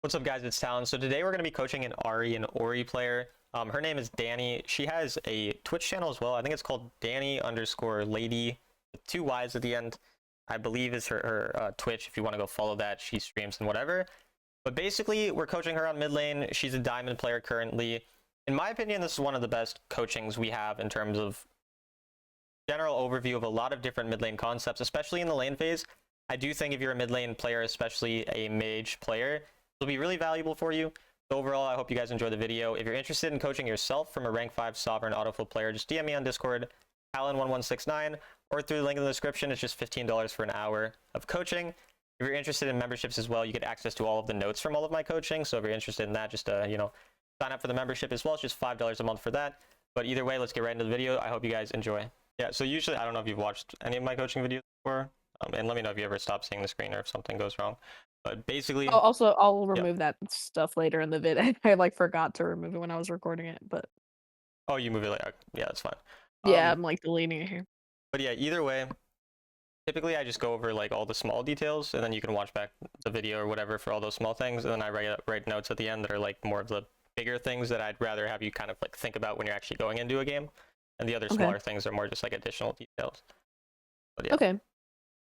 What's up, guys? It's Talon. So today we're going to be coaching an Ori player. Her name is Danny. She has a Twitch channel as well. I think it's called Danny_Lady with 2 Y's at the end. I believe is her Twitch. If you want to go follow that, she streams and whatever. But basically, we're coaching her on mid lane. She's a diamond player currently. In my opinion, this is one of the best coachings we have in terms of general overview of a lot of different mid lane concepts, especially in the lane phase. I do think if you're a mid lane player, especially a mage player, it'll be really valuable for you. So overall, I hope you guys enjoy the video. If you're interested in coaching yourself from a rank 5 sovereign autofill player, just DM me on Discord, Talon1169, or through the link in the description. It's just $15 for an hour of coaching. If you're interested in memberships as well, you get access to all of the notes from all of my coaching. So if you're interested in that, just sign up for the membership as well. It's just $5 a month for that. But either way, let's get right into the video. I hope you guys enjoy. Yeah, so usually, I don't know if you've watched any of my coaching videos before, and let me know if you ever stop seeing the screen or if something goes wrong. But basically, Also, I'll yeah. remove that stuff later in the vid. I like forgot to remove it when I was recording it, but Oh, you move it like, yeah, that's fine. yeah, I'm like deleting it here. But yeah, either way, typically I just go over like all the small details, and then you can watch back the video or whatever for all those small things, and then I write notes at the end that are like more of the bigger things that I'd rather have you kind of like think about when you're actually going into a game, and the other smaller things are more just like additional details. But yeah. Okay.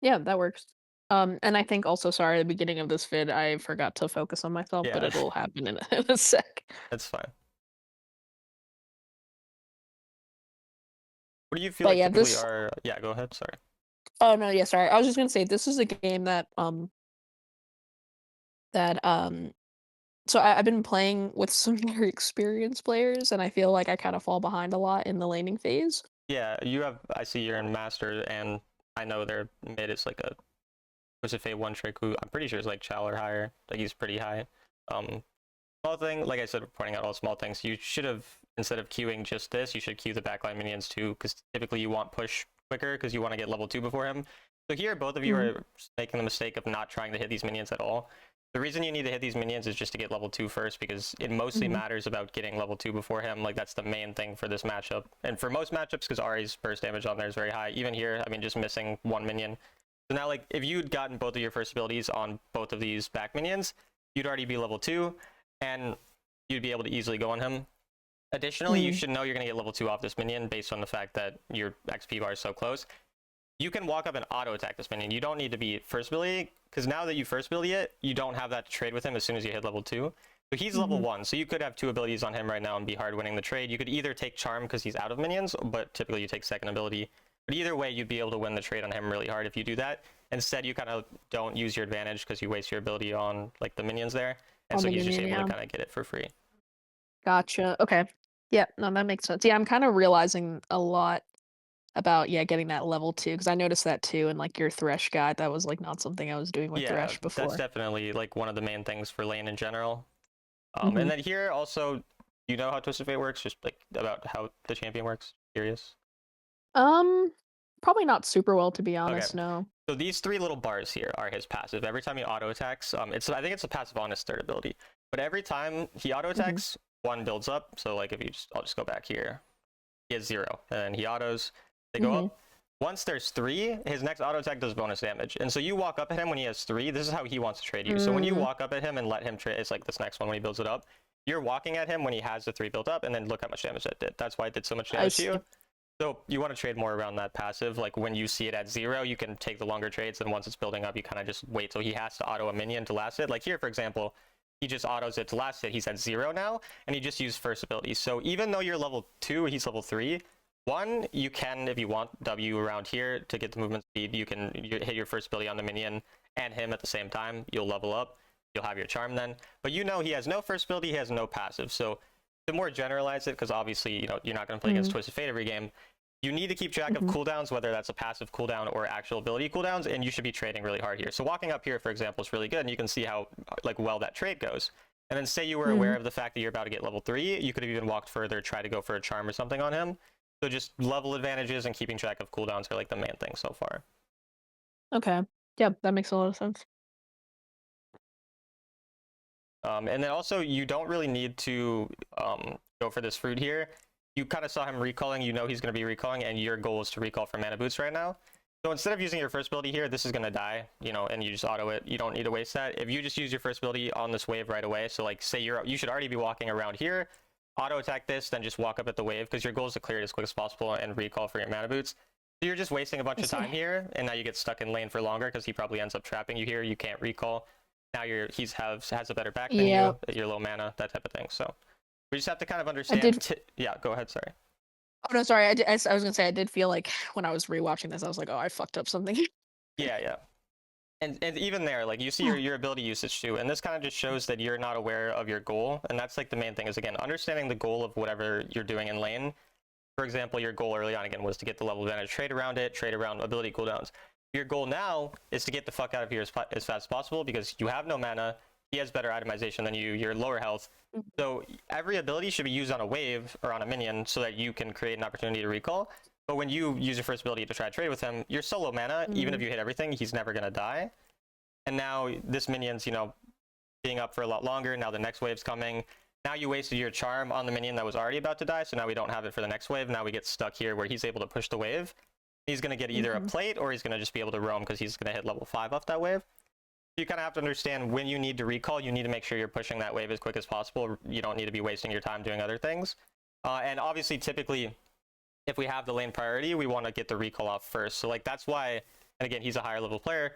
Yeah, that works. And I think also, sorry, at the beginning of this vid, I forgot to focus on myself, but Yeah, it'll happen in in a sec. that's fine. What do you feel But like yeah, typically this. are? Yeah, go ahead. Sorry. Oh no, yeah, sorry. I was just gonna say this is a game that. So I've been playing with some very experienced players, and I feel like I kind of fall behind a lot in the laning phase. Yeah, you have. I see you're in master, and I know their mid is like a Pacific one trick who I'm pretty sure is like Chow or higher. Like he's pretty high. Small thing, like I said, we're pointing out all small things. You should have, instead of queuing just this, you should queue the backline minions too, because typically you want push quicker because you want to get level 2 before him. So here, both of you are making the mistake of not trying to hit these minions at all. The reason you need to hit these minions is just to get level 2 first, because it mostly matters about getting level 2 before him. Like that's the main thing for this matchup. And for most matchups, because Ari's burst damage on there is very high. Even here, I mean, just missing 1 minion. So now, like, if you'd gotten both of your first abilities on both of these back minions, you'd already be level 2, and you'd be able to easily go on him. Additionally, you should know you're going to get level 2 off this minion based on the fact that your XP bar is so close. You can walk up and auto attack this minion. You don't need to be first ability, because now that you first ability it, you don't have that to trade with him as soon as you hit level 2. So he's level 1, so you could have 2 abilities on him right now and be hard winning the trade. You could either take Charm because he's out of minions, but typically you take second ability. But either way, you'd be able to win the trade on him really hard if you do that. Instead, you kind of don't use your advantage because you waste your ability on like the minions there, and so he's just able to kind of get it for free. Gotcha. Okay. Yeah, no, that makes sense. Yeah, I'm kind of realizing a lot about getting that level 2 because I noticed that too in like your Thresh guide. That was like not something I was doing with Thresh before. That's definitely like one of the main things for lane in general. And then here also, you know how Twisted Fate works, just like about how the champion works. Curious? Probably not super well, to be honest. Okay. No. So these 3 little bars here are his passive. Every time he auto attacks, I think it's a passive on his third ability. But every time he auto attacks, 1 builds up. So like if I'll just go back here. He has 0, and then he autos. They go up. Once there's 3, his next auto attack does bonus damage. And so you walk up at him when he has 3. This is how he wants to trade you. So when you walk up at him and let him trade, it's like this next one when he builds it up. You're walking at him when he has the 3 built up, and then look how much damage that did. That's why it did so much damage to you. So you want to trade more around that passive. Like when you see it at 0, you can take the longer trades, and once it's building up, you kind of just wait till he has to auto a minion to last it. Like here, for example, he just autos it to last it. He's at 0 now, and he just used first ability. So even though you're level 2, he's level 3, 1, you can, if you want, W around here to get the movement speed. You can hit your first ability on the minion and him at the same time. You'll level up. You'll have your charm then. But you know he has no first ability, he has no passive. So to more generalize it, because obviously you're not going to play against Twisted Fate every game, you need to keep track of cooldowns, whether that's a passive cooldown or actual ability cooldowns, and you should be trading really hard here. So walking up here, for example, is really good, and you can see how like well that trade goes. And then say you were aware of the fact that you're about to get level 3, you could have even walked further, try to go for a charm or something on him. So just level advantages and keeping track of cooldowns are like the main thing so far. Okay. Yeah, that makes a lot of sense. And then also, you don't really need to go for this fruit here. You kind of saw him recalling, you know he's going to be recalling, and your goal is to recall for mana boots right now. So instead of using your first ability here, this is going to die, you know, and you just auto it. You don't need to waste that. If you just use your first ability on this wave right away, so like say you should already be walking around here, auto attack this, then just walk up at the wave because your goal is to clear it as quick as possible and recall for your mana boots. So you're just wasting a bunch of time here, and now you get stuck in lane for longer because he probably ends up trapping you here. You can't recall. Now has a better back than you, you're low mana, that type of thing. So we just have to kind of understand. Yeah, go ahead. Sorry. Oh no, sorry. I was gonna say I did feel like when I was rewatching this, I was like, oh, I fucked up something. Yeah. And even there, like you see your ability usage too, and this kind of just shows that you're not aware of your goal, and that's like the main thing is again understanding the goal of whatever you're doing in lane. For example, your goal early on again was to get the level advantage, trade around it, trade around ability cooldowns. Your goal now is to get the fuck out of here as fast as possible because you have no mana. He has better itemization than you. You're lower health. So every ability should be used on a wave or on a minion so that you can create an opportunity to recall. But when you use your first ability to try to trade with him, you're solo mana. Even if you hit everything, he's never going to die. And now this minion's, you know, being up for a lot longer. Now the next wave's coming. Now you wasted your charm on the minion that was already about to die. So now we don't have it for the next wave. Now we get stuck here where he's able to push the wave. He's going to get either a plate or he's going to just be able to roam because he's going to hit level 5 off that wave. You kind of have to understand when you need to recall, you need to make sure you're pushing that wave as quick as possible. You don't need to be wasting your time doing other things. And obviously, typically, if we have the lane priority, we want to get the recall off first. So like that's why, and again, he's a higher level player.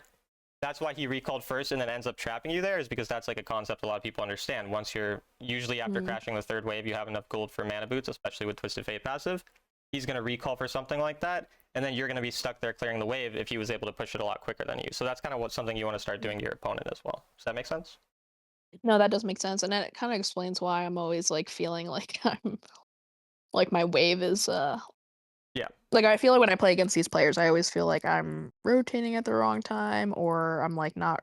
That's why he recalled first and then ends up trapping you there, is because that's like a concept a lot of people understand. Once you're, usually after crashing the third wave, you have enough gold for mana boots, especially with Twisted Fate passive. He's going to recall for something like that, and then you're going to be stuck there clearing the wave if he was able to push it a lot quicker than you. So that's kind of something you want to start doing to your opponent as well. Does that make sense? No, that does make sense, and it kind of explains why I'm always like feeling like I'm like my wave is yeah. Like I feel like when I play against these players, I always feel like I'm rotating at the wrong time, or I'm like not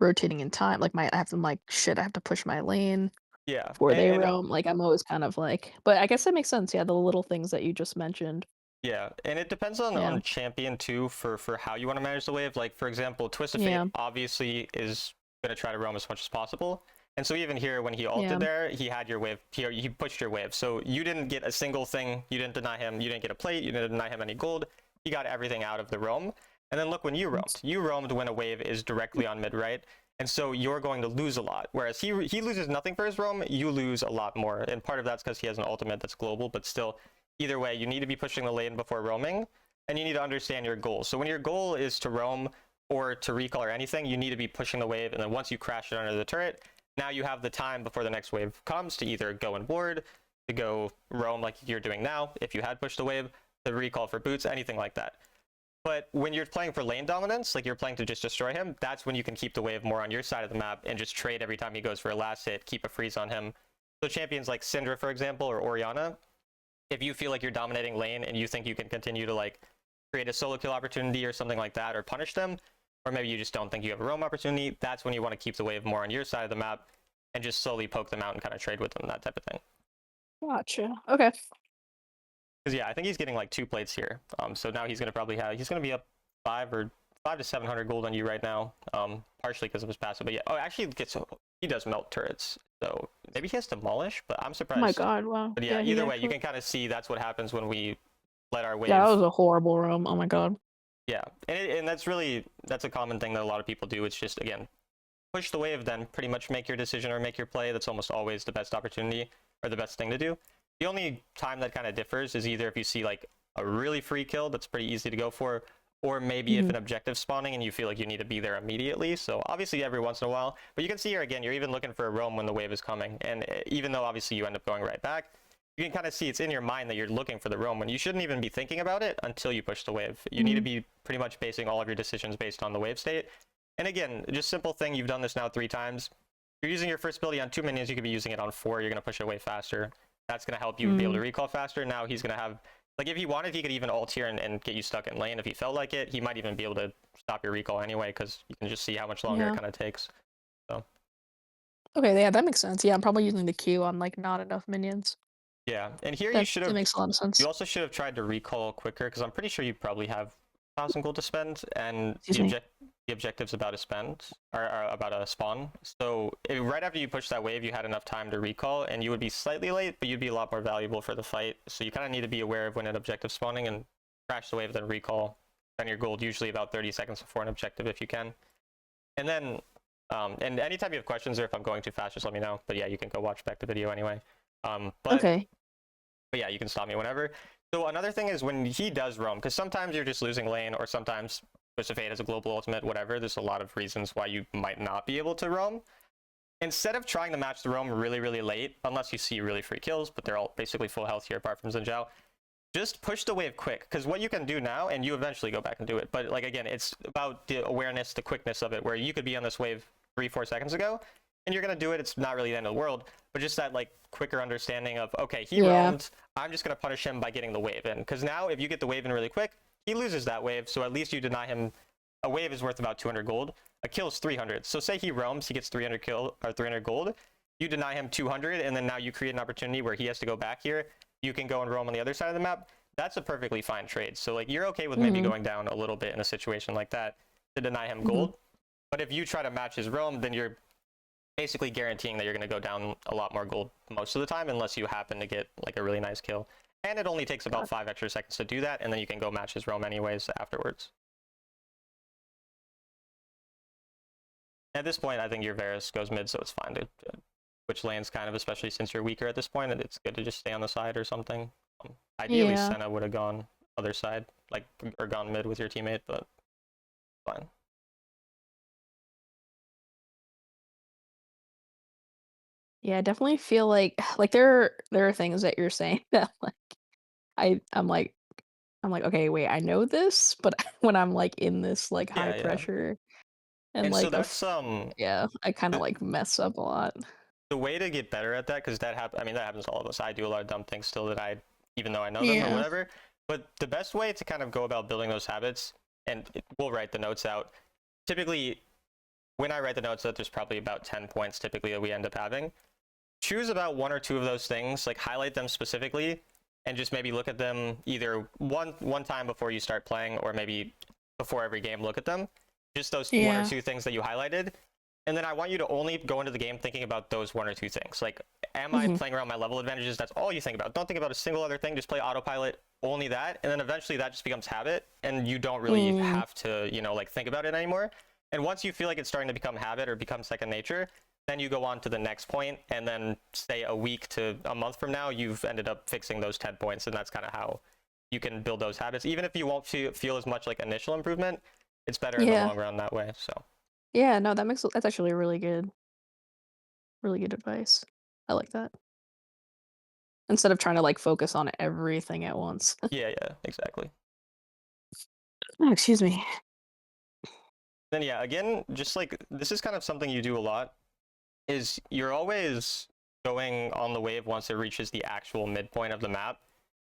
rotating in time. Like I have to shit. I have to push my lane. Yeah. Before they roam. Like I'm always kind of like, but I guess that makes sense. Yeah, the little things that you just mentioned. Yeah, and it depends on champion too for how you want to manage the wave. Like for example, Twisted Fate obviously is going to try to roam as much as possible. And so even here when he ulted there, he had your wave, he pushed your wave. So you didn't get a single thing, you didn't deny him, you didn't get a plate, you didn't deny him any gold. He got everything out of the roam. And then look when you roamed. You roamed when a wave is directly on mid right. And so you're going to lose a lot. Whereas he loses nothing for his roam, you lose a lot more. And part of that's because he has an ultimate that's global, but still, either way, you need to be pushing the lane before roaming, and you need to understand your goal. So when your goal is to roam or to recall or anything, you need to be pushing the wave, and then once you crash it under the turret, now you have the time before the next wave comes to either go and ward, to go roam like you're doing now, if you had pushed the wave, to recall for boots, anything like that. But when you're playing for lane dominance, like you're playing to just destroy him, that's when you can keep the wave more on your side of the map and just trade every time he goes for a last hit, keep a freeze on him. So champions like Syndra, for example, or Orianna, if you feel like you're dominating lane and you think you can continue to like create a solo kill opportunity or something like that, or punish them, or maybe you just don't think you have a roam opportunity, that's when you want to keep the wave more on your side of the map and just slowly poke them out and kind of trade with them, that type of thing. Gotcha. Okay. Because yeah, I think he's getting like 2 plates here. So now he's gonna be up 5 to 700 gold on you right now. Partially because of his passive, but yeah. Oh, actually, he does melt turrets. So maybe he has demolish, but I'm surprised. Oh my god! Wow. But yeah, either way, you can kind of see that's what happens when we let our wave. Yeah, that was a horrible roam. Oh my god. Yeah, and that's a common thing that a lot of people do. It's just again, push the wave, then pretty much make your decision or make your play. That's almost always the best opportunity or the best thing to do. The only time that kind of differs is either if you see like a really free kill that's pretty easy to go for, or maybe if an objective spawning and you feel like you need to be there immediately. So obviously every once in a while, but you can see here again, you're even looking for a roam when the wave is coming. And even though obviously you end up going right back, you can kind of see it's in your mind that you're looking for the roam when you shouldn't even be thinking about it until you push the wave. You need to be pretty much basing all of your decisions based on the wave state. And again, just simple thing, you've done this now 3 times. You're using your first ability on 2 minions, you could be using it on 4, you're going to push it way faster. That's going to help you be able to recall faster. Now he's going to have, like if he wanted, he could even ult here and get you stuck in lane if he felt like it. He might even be able to stop your recall anyway, because you can just see how much longer it kind of takes. So. Okay, yeah, that makes sense. Yeah, I'm probably using the Q on like not enough minions. Yeah, and here you should have. That makes a lot of sense. You also should have tried to recall quicker, because I'm pretty sure you probably have 1,000 gold to spend, and the objectives about a spend are about a spawn. So right after you push that wave, you had enough time to recall, and you would be slightly late, but you'd be a lot more valuable for the fight. So you kind of need to be aware of when an objective spawning and crash the wave, then recall spend your gold usually about 30 seconds before an objective if you can. And then, and anytime you have questions or if I'm going too fast, just let me know. But yeah, you can go watch back the video anyway. Okay. But yeah, you can stop me whenever. So another thing is when he does roam, because sometimes you're just losing lane, or sometimes Twist of Fate has a global ultimate, whatever. There's a lot of reasons why you might not be able to roam. Instead of trying to match the roam really, really late, unless you see really free kills, but they're all basically full health here apart from Xin Zhao, just push the wave quick. Because what you can do now, and you eventually go back and do it, but like again, it's about the awareness, the quickness of it, where you could be on this wave 3-4 seconds ago, and you're going to do it. It's not really the end of the world, but just that like quicker understanding of, okay, he roamed, I'm just going to punish him by getting the wave in. Because now if you get the wave in really quick, he loses that wave, so at least you deny him. A wave is worth about 200 gold. A kill is 300. So say he roams, he gets 300 gold. You deny him 200, and then now you create an opportunity where he has to go back here. You can go and roam on the other side of the map. That's a perfectly fine trade. So like you're okay with maybe going down a little bit in a situation like that to deny him gold. But if you try to match his roam, then you're basically guaranteeing that you're going to go down a lot more gold most of the time, unless you happen to get like a really nice kill. And it only takes about 5 extra seconds to do that, and then you can go match his roam anyways afterwards. At this point, I think your Varus goes mid, so it's fine to switch lanes kind of, especially since you're weaker at this point, and it's good to just stay on the side or something. Ideally, Senna would have gone other side, like, or gone mid with your teammate, but fine. Yeah, I definitely feel like there are things that you're saying that like I'm like okay, wait, I know this, but when I'm like in this like high pressure and like so that's yeah, I kind of like mess up a lot. The way to get better at that, because that I mean that happens to all of us. I do a lot of dumb things still that I, even though I know them or whatever. But the best way to kind of go about building those habits, and we'll write the notes out. Typically, when I write the notes out, there's probably about 10 points typically that we end up having. Choose about 1 or 2 of those things, like highlight them specifically, and just maybe look at them either one time before you start playing, or maybe before every game, look at them. Just those 1 or 2 things that you highlighted. And then I want you to only go into the game thinking about those 1 or 2 things. Like, am I playing around my level advantages? That's all you think about. Don't think about a single other thing. Just play autopilot, only that. And then eventually that just becomes habit, and you don't really have to, you know, like think about it anymore. And once you feel like it's starting to become habit or become second nature, then you go on to the next point, and then say a week to a month from now, you've ended up fixing those 10 points, and that's kind of how you can build those habits. Even if you won't feel as much like initial improvement, it's better in the long run that way. So yeah, no, that's actually really good advice. I like that. Instead of trying to like focus on everything at once. yeah, exactly. Oh, excuse me. Then yeah, again, just like this is kind of something you do a lot, is you're always going on the wave once it reaches the actual midpoint of the map.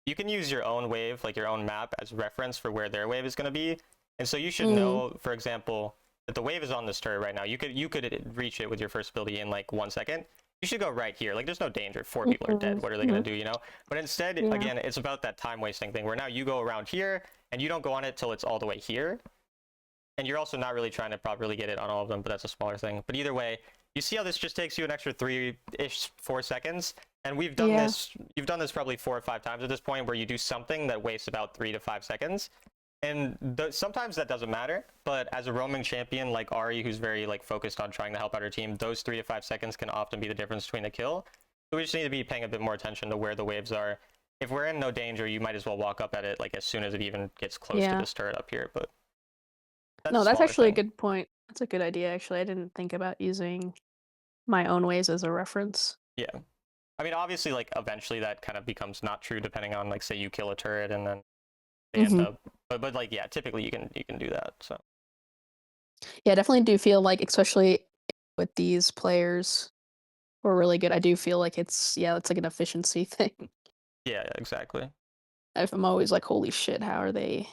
You can use your own wave, like your own map, as reference for where their wave is going to be. And so you should know, for example, that the wave is on this turret right now. You could reach it with your first ability in like 1 second. You should go right here. Like, there's no danger. 4 people are dead. What are they going to do, you know? But instead, again, it's about that time wasting thing where now you go around here and you don't go on it till it's all the way here. And you're also not really trying to properly get it on all of them, but that's a smaller thing. But either way, you see how this just takes you an extra 3-ish, 4 seconds? And we've done this, you've done this probably 4 or 5 times at this point, where you do something that wastes about 3 to 5 seconds. And sometimes that doesn't matter, but as a roaming champion like Ari, who's very like focused on trying to help out her team, those 3 to 5 seconds can often be the difference between a kill. So we just need to be paying a bit more attention to where the waves are. If we're in no danger, you might as well walk up at it like as soon as it even gets close to this turret up here. But that's actually a good point. That's a good idea, actually. I didn't think about using my own ways as a reference. Yeah. I mean, obviously, like, eventually that kind of becomes not true depending on, like, say you kill a turret and then they end up... But, like, yeah, typically you can do that, so... Yeah, I definitely do feel like, especially with these players who are really good, I do feel like it's like an efficiency thing. Yeah, exactly. I'm always like, holy shit, how are they...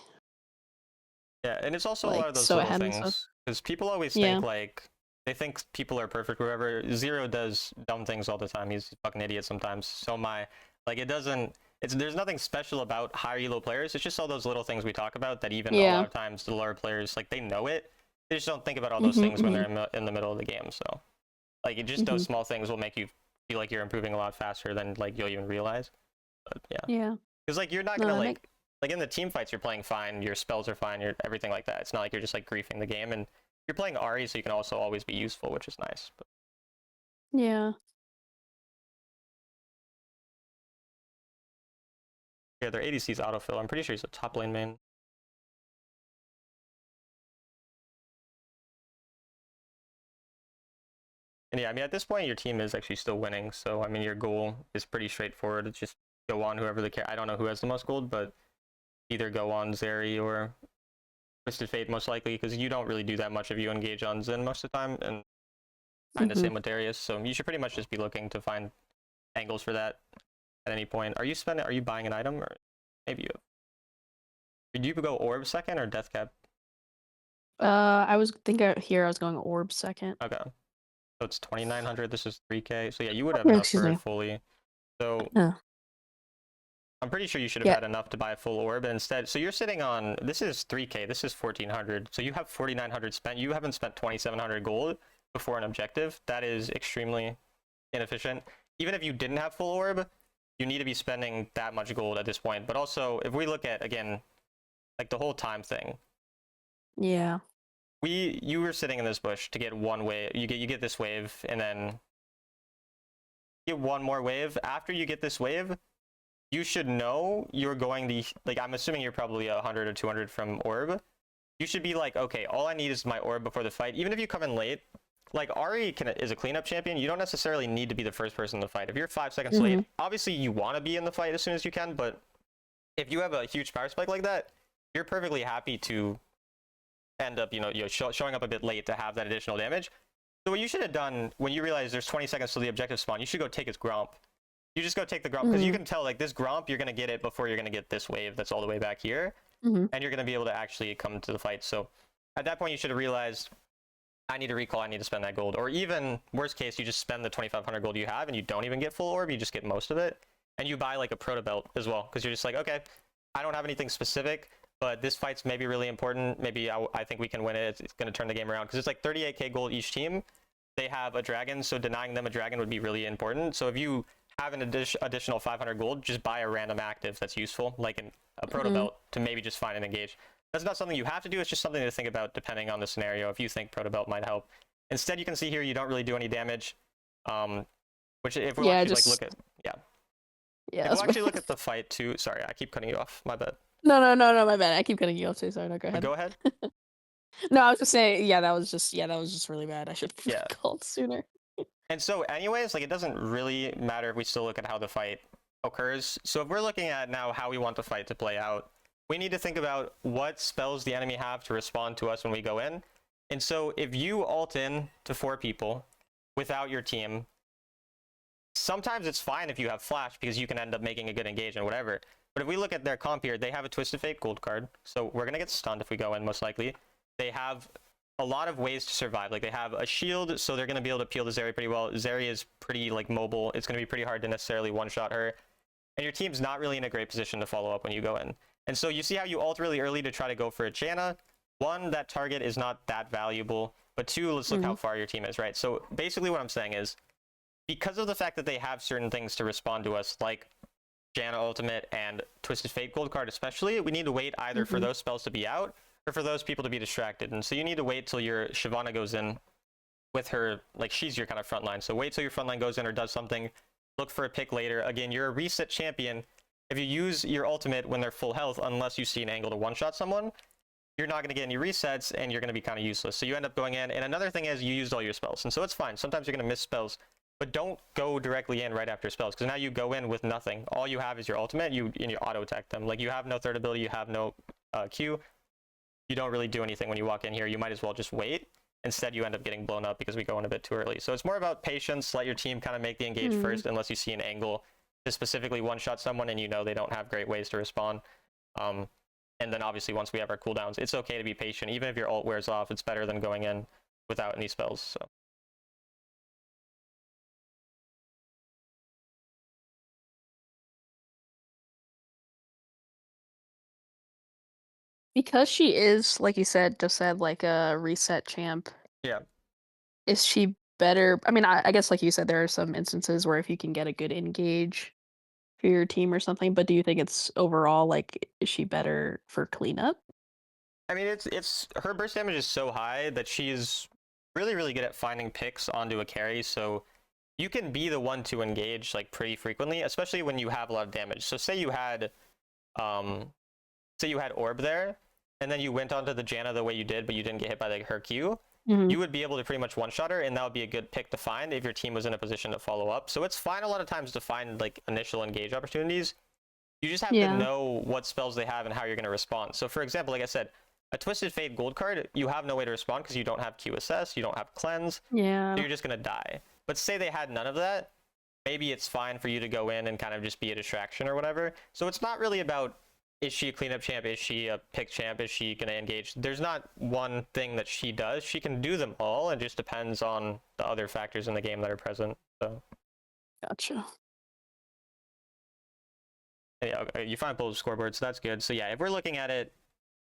Yeah, and it's also like, a lot of those so little ahead things, because people always think, like, they think people are perfect or whatever. Zero does dumb things all the time. He's a fucking idiot sometimes. So like, it doesn't... there's nothing special about high elo players. It's just all those little things we talk about that even a lot of times the lower players, like, they know it. They just don't think about all those things when they're in the middle of the game. So, like, it just those small things will make you feel like you're improving a lot faster than, like, you'll even realize. But, yeah. Because, like, you're not gonna, like... like in the team fights, you're playing fine, your spells are fine, you're everything like that. It's not like you're just like griefing the game, and you're playing Ari, so you can also always be useful, which is nice. But Yeah. yeah, their ADC's autofill. I'm pretty sure he's a top lane main. And yeah, I mean, at this point, your team is actually still winning. So, I mean, your goal is pretty straightforward. It's just go on whoever the I don't know who has the most gold, but either go on Zeri or Twisted Fate most likely, because you don't really do that much if you engage on Zen most of the time, and kind of same with Darius. So you should pretty much just be looking to find angles for that at any point. Are you buying an item, or maybe you have? Did you go orb second or death cap? I was here I was going orb second. Okay. So it's 2,900. This is 3K. So yeah, you would have Oh, enough excuse for me. it fully. So I'm pretty sure you should have had enough to buy a full orb, and instead, so you're sitting on, this is 3K, this is 1,400. So you have 4,900 spent. You haven't spent 2,700 gold before an objective. That is extremely inefficient. Even if you didn't have full orb, you need to be spending that much gold at this point. But also, if we look at, again, like the whole time thing. Yeah. You were sitting in this bush to get one wave. You get this wave, and then get one more wave. After you get this wave, you should know you're going to, like, I'm assuming you're probably 100 or 200 from orb. You should be like, okay, all I need is my orb before the fight. Even if you come in late, like Ari is a cleanup champion, you don't necessarily need to be the first person in the fight. If you're 5 seconds late, obviously you want to be in the fight as soon as you can, but if you have a huge power spike like that, you're perfectly happy to end up, showing up a bit late to have that additional damage. So what you should have done when you realize there's 20 seconds to the objective spawn, you should go take his Gromp. You just go take the Gromp, because you can tell, like, this Gromp, you're going to get it before you're going to get this wave that's all the way back here, and you're going to be able to actually come to the fight. So at that point, you should have realized, I need to recall, I need to spend that gold. Or even, worst case, you just spend the 2,500 gold you have, and you don't even get full orb, you just get most of it, and you buy, like, a proto belt as well, because you're just like, okay, I don't have anything specific, but this fight's maybe really important. Maybe I think we can win it. It's going to turn the game around, because it's like 38k gold each team. They have a dragon, so denying them a dragon would be really important. So if you have an additional 500 gold, just buy a random active that's useful, like a proto belt, to maybe just find and engage. That's not something you have to do. It's just something to think about depending on the scenario, if you think proto belt might help. Instead, you can see here you don't really do any damage, which if we actually look at if we'll actually look at the fight too. Sorry, I keep cutting you off. My bad. No, my bad. I keep cutting you off too. Sorry, no, go ahead. Go ahead. No, I was just saying, that was just really bad. I should have called sooner. And so anyways, like, it doesn't really matter if we still look at how the fight occurs. So if we're looking at now how we want the fight to play out, we need to think about what spells the enemy have to respond to us when we go in. And so if you ult in to 4 people without your team, sometimes it's fine if you have flash, because you can end up making a good engage and whatever. But if we look at their comp here, they have a Twisted Fate gold card, so we're going to get stunned if we go in, most likely. They have a lot of ways to survive. Like, they have a shield, so they're going to be able to peel the Zeri pretty well. Zeri is pretty, like, mobile. It's going to be pretty hard to necessarily one-shot her. And your team's not really in a great position to follow up when you go in. And so you see how you ult really early to try to go for a Janna. 1, that target is not that valuable. But 2, let's look how far your team is, right? So basically what I'm saying is, because of the fact that they have certain things to respond to us, like Janna ultimate and Twisted Fate gold card especially, we need to wait either for those spells to be out or for those people to be distracted. And so you need to wait till your Shyvana goes in with her, like, she's your kind of frontline. So wait till your frontline goes in or does something. Look for a pick later. Again, you're a reset champion. If you use your ultimate when they're full health, unless you see an angle to one-shot someone, you're not going to get any resets, and you're going to be kind of useless. So you end up going in. And another thing is, you used all your spells. And so it's fine. Sometimes you're going to miss spells. But don't go directly in right after spells, because now you go in with nothing. All you have is your ultimate, and you auto attack them. Like, you have no third ability, you have no Q. You don't really do anything when you walk in here. You might as well just wait. Instead, you end up getting blown up because we go in a bit too early. So it's more about patience. Let your team kind of make the engage first, unless you see an angle to specifically one-shot someone and you know they don't have great ways to respond. And then obviously once we have our cooldowns, it's okay to be patient. Even if your ult wears off, it's better than going in without any spells. So. Because she is, like you said, just said, like, a reset champ. Yeah. Is she better? I mean, I guess, like you said, there are some instances where if you can get a good engage, for your team or something, but do you think it's overall, like, is she better for cleanup? I mean, it's her burst damage is so high that she's really really good at finding picks onto a carry. So you can be the one to engage like pretty frequently, especially when you have a lot of damage. So um, say you had Orb there, and then you went onto the Janna the way you did, but you didn't get hit by like her Q. Mhm. You would be able to pretty much one-shot her, and that would be a good pick to find if your team was in a position to follow up. So it's fine a lot of times to find like initial engage opportunities. You just have to Yeah. know what spells they have and how you're going to respond. So for example, like I said, a Twisted Fate gold card, you have no way to respond because you don't have Q assess, you don't have cleanse, so Yeah. you're just going to die. But say they had none of that, maybe it's fine for you to go in and kind of just be a distraction or whatever. So it's not really about, is she a cleanup champ? Is she a pick champ? Is she going to engage? There's not one thing that she does. She can do them all. It just depends on the other factors in the game that are present. So Gotcha. yeah, okay, you find both scoreboards, so that's good. So yeah, if we're looking at it,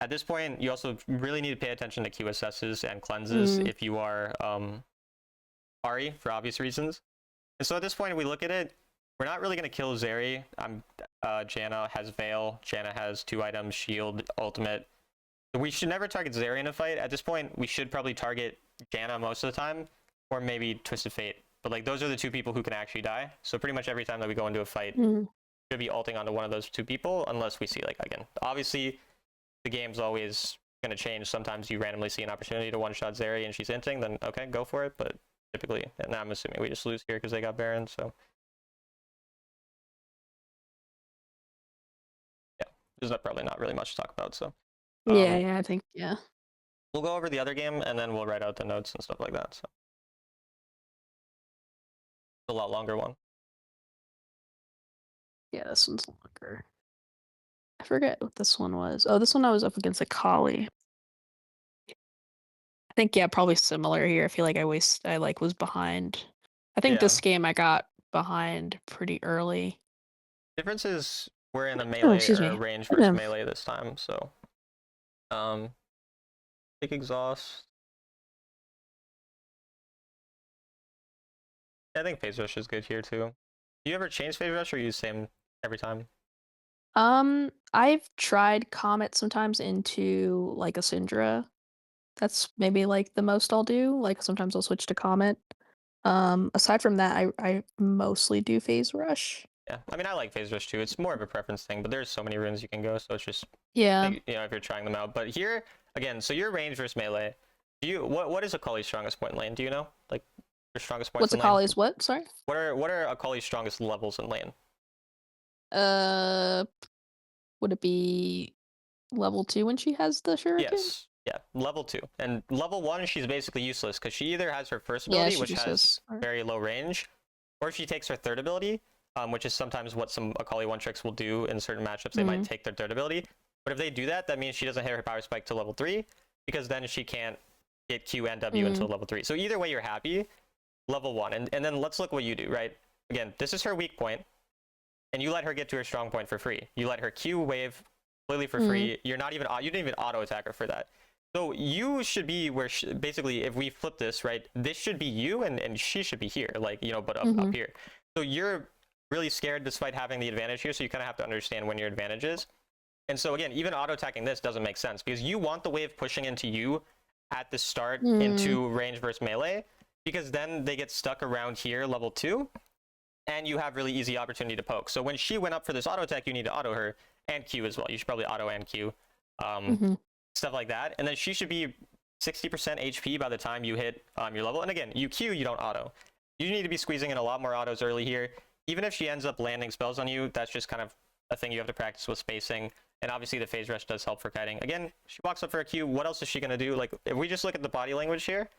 at this point, you also really need to pay attention to QSSs and cleanses Mhm. if you are Ari, for obvious reasons. And so at this point, we look at it, we're not really going to kill Zeri. Janna has Veil. Janna has 2 items, Shield, Ultimate. We should never target Zeri in a fight. At this point, we should probably target Janna most of the time, or maybe Twisted Fate. But like those are the 2 people who can actually die. So pretty much every time that we go into a fight, Mhm. should be ulting onto one of those 2 people, unless we see like, again, obviously the game's always going to change. Sometimes you randomly see an opportunity to one-shot Zeri and she's inting, then okay, go for it. But typically, and I'm assuming we just lose here because they got Baron. So yeah, there's probably not really much to talk about. So Yeah, yeah, I think yeah. we'll go over the other game and then we'll write out the notes and stuff like that. So it's a lot longer one. Yeah, this one's longer. I forget what this one was. Oh, this one I was up against a collie. I think, yeah, probably similar here. I feel like I, like, was behind. I think Yeah. this game I got behind pretty early. Difference is we're in a Oh, melee excuse or me. range I versus know. melee this time. So take exhaust. I think phase rush is good here too. Do you ever change phase rush or use same every time? I've tried Comet sometimes into, like, a Syndra. That's maybe, like, the most I'll do, like, sometimes I'll switch to Comet. Aside from that, I mostly do Phase Rush. Yeah, I mean, I like phase rush too. It's more of a preference thing, but there's so many runes you can go, so it's just Yeah. you know if you're trying them out. But here again, so you're range versus melee. Do you what is Akali's strongest point in lane? Do you know like your strongest points What's a in lane? Collie's what? Sorry? What are Akali's strongest levels in lane? Uh, would it be level 2 when she has the shuriken? Yes, yeah, level 2. And level 1, she's basically useless because she either has her first Yeah, ability, she which just has has or very low range, or she takes her third ability, which is sometimes what some Akali one tricks will do in certain matchups. They might Mhm. take their third ability, but if they do that, that means she doesn't hit her power spike to level 3 because then she can't get Q and W Mm. until level 3. So either way, you're happy. Level 1, and then let's look what you do. Right, again, this is her weak point, and you let her get to her strong point for free. You let her Q wave completely for Mhm. free. You didn't even auto attack her for that. So you should be where basically if we flip this, right, this should be you and she should be here, like, you know, but up Mhm. here. So you're really scared despite having the advantage here, so you kind of have to understand when your advantage is. And so again, even auto attacking this doesn't make sense because you want the wave pushing into you at the start Mm. into range versus melee because then they get stuck around here level 2 and you have really easy opportunity to poke. So when she went up for this auto attack, you need to auto her and Q as well. You should probably auto and Q, Mhm. stuff like that. And then she should be 60% HP by the time you hit your level. And again, you Q, you don't auto. You need to be squeezing in a lot more autos early here. Even if she ends up landing spells on you, that's just kind of a thing you have to practice with spacing. And obviously the phase rush does help for kiting. Again, she walks up for a Q. What else is she going to do? Like, if we just look at the body language here,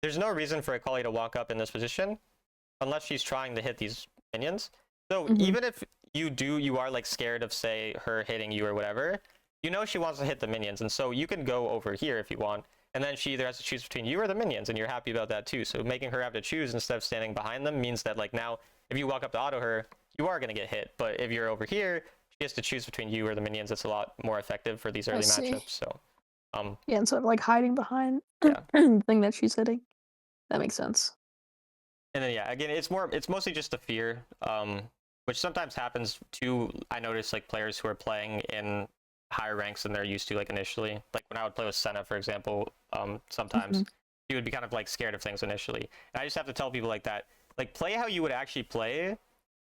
there's no reason for Akali to walk up in this position unless she's trying to hit these minions. So Mhm. even if you are like scared of say her hitting you or whatever, you know she wants to hit the minions, and so you can go over here if you want, and then she either has to choose between you or the minions, and you're happy about that too. So making her have to choose instead of standing behind them means that like now if you walk up to auto her, you are gonna get hit. But if you're over here, she has to choose between you or the minions. It's a lot more effective for these I early see. matchups. So Yeah, instead of, like, hiding behind yeah. the thing that she's hitting. That makes sense. And then yeah, again, it's mostly just the fear which sometimes happens to, I notice, like players who are playing in higher ranks than they're used to, like initially. Like when I would play with Senna, for example, sometimes he would be kind of like scared of things initially. And I just have to tell people like that, like play how you would actually play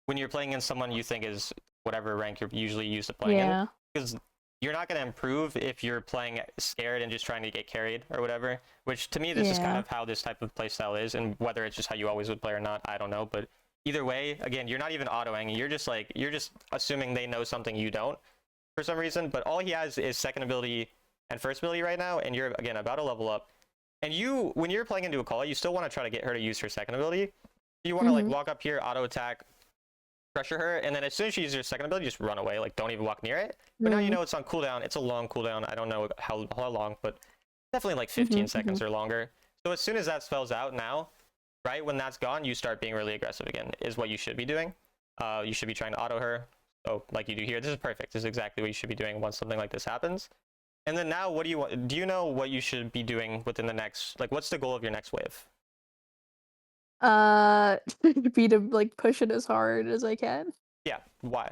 when you're playing against someone you think is whatever rank you're usually used to playing in, Yeah. because you're not going to improve if you're playing scared and just trying to get carried or whatever, which to me this is kind Yeah. of how this type of playstyle is, and whether it's just how you always would play or not, I don't know. But either way, again, you're not even autoing, you're just assuming they know something you don't for some reason. But all he has is second ability and first ability right now, and you're again about to level up, and you, when you're playing into a call, you still want to try to get her to use her second ability. You want to like walk up here, auto attack, pressure her, and then as soon as she uses her second ability, just run away. Like, don't even walk near it. But now you know it's on cooldown. It's a long cooldown. I don't know how long, but definitely like 15 seconds or longer. So as soon as that spells out now, right when that's gone, you start being really aggressive again, is what you should be doing. You should be trying to auto her. So like you do here, this is perfect. This is exactly what you should be doing once something like this happens. And then now, what do you want? Do you know what you should be doing within the next, like, what's the goal of your next wave? Be to like push it as hard as I can Yeah, why?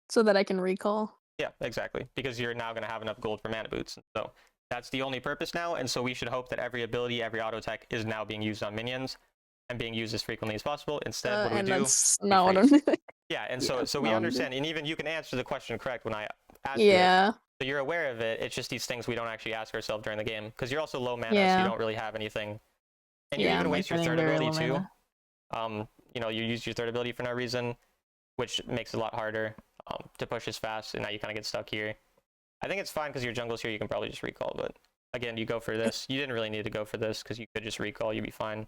so that I can recall. Yeah, exactly. Because you're now going to have enough gold for mana boots. So that's the only purpose now. And so we should hope that every ability, every auto attack is now being used on minions and being used as frequently as possible. Instead, what do we And do? that's We not what I'm freeze. doing. Yeah, and Yeah, so we not what I'm doing. understand. And even you can answer the question correct when I ask you it. Yeah. So you're aware of it. It's just these things we don't actually ask ourselves during the game. Because you're also low mana, so you Yeah. don't really have anything. And you Yeah, even I'm like waste your getting third very ability low too. mana. You know, you use your third ability for no reason, which makes it a lot harder to push as fast, and now you kind of get stuck here. I think it's fine because your jungle's here, you can probably just recall, but again, you go for this. You didn't really need to go for this because you could just recall, you'd be fine.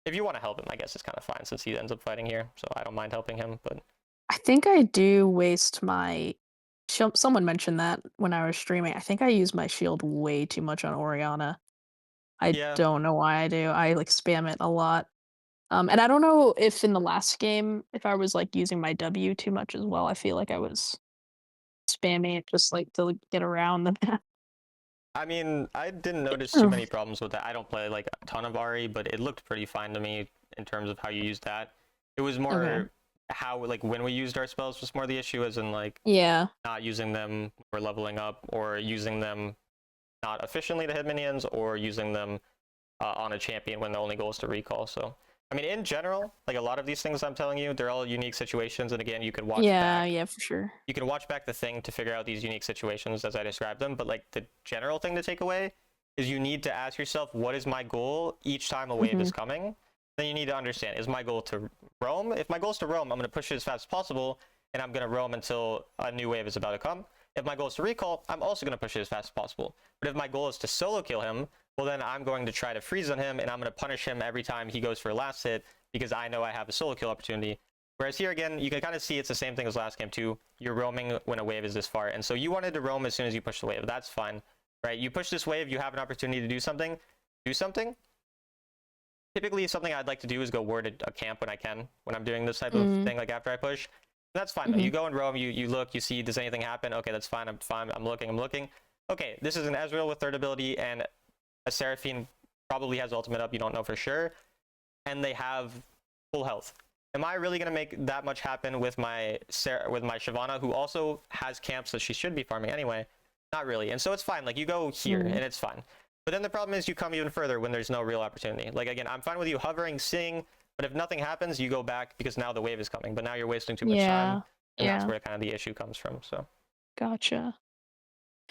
If you want to help him, I guess it's kind of fine since he ends up fighting here, so I don't mind helping him, but I think I do waste my someone mentioned that when I was streaming. I think I use my shield way too much on Oriana. I yeah. don't know why I do. I like spam it a lot. And I don't know if in the last game if I was like using my W too much as well. I feel like I was spamming it just like to like, get around the map. I mean, I didn't notice too many problems with that. I don't play like a ton of Ari, but it looked pretty fine to me in terms of how you used that. It was Okay. more how, like, when we used our spells was more the issue, as in like Yeah. not using them or leveling up, or using them not efficiently to hit minions, or using them on a champion when the only goal is to recall. So, I mean, in general, like a lot of these things I'm telling you, they're all unique situations. And again, you could watch Yeah, back. yeah, for sure. You can watch back the thing to figure out these unique situations as I described them. But like the general thing to take away is you need to ask yourself, what is my goal each time a wave is coming? Then you need to understand, is my goal to roam? If my goal is to roam, I'm going to push it as fast as possible, and I'm going to roam until a new wave is about to come. If my goal is to recall, I'm also going to push it as fast as possible. But if my goal is to solo kill him, well, then I'm going to try to freeze on him, and I'm going to punish him every time he goes for a last hit because I know I have a solo kill opportunity. Whereas here again, you can kind of see it's the same thing as last game too. You're roaming when a wave is this far, and so you wanted to roam as soon as you push the wave. That's fine, right? You push this wave, you have an opportunity to do something. Do something. Typically, something I'd like to do is go ward a camp when I can, when I'm doing this type of thing, like after I push. That's fine though. You go and roam, you look, you see, does anything happen? Okay, that's fine. I'm fine. I'm looking. Okay, this is an Ezreal with third ability, and a Seraphine probably has ultimate up. You don't know for sure, and they have full health. Am I really gonna make that much happen with my Shyvana, who also has camps that she should be farming anyway? Not really. And so it's fine. Like, you go here, and it's fine. But then the problem is you come even further when there's no real opportunity. Like, again, I'm fine with you hovering, seeing, but if nothing happens, you go back because now the wave is coming. But now you're wasting too much time, and that's where kind of the issue comes from. So Gotcha.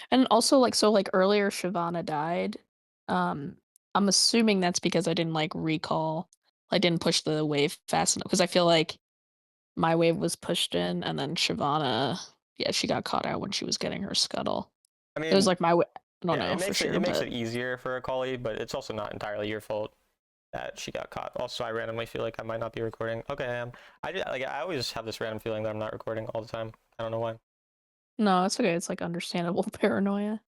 And also, like, so, like, earlier Shyvana died. I'm assuming that's because I didn't, like, recall. I didn't push the wave fast enough because I feel like my wave was pushed in, and then Shyvana, yeah, she got caught out when she was getting her scuttle. I It was mean, like my I don't yeah, know for sure, it makes but it easier for a collie, but it's also not entirely your fault that she got caught. Also, I randomly feel like I might not be recording. Okay, I am. I always have this random feeling that I'm not recording all the time. I don't know why. no, it's okay. It's like understandable paranoia.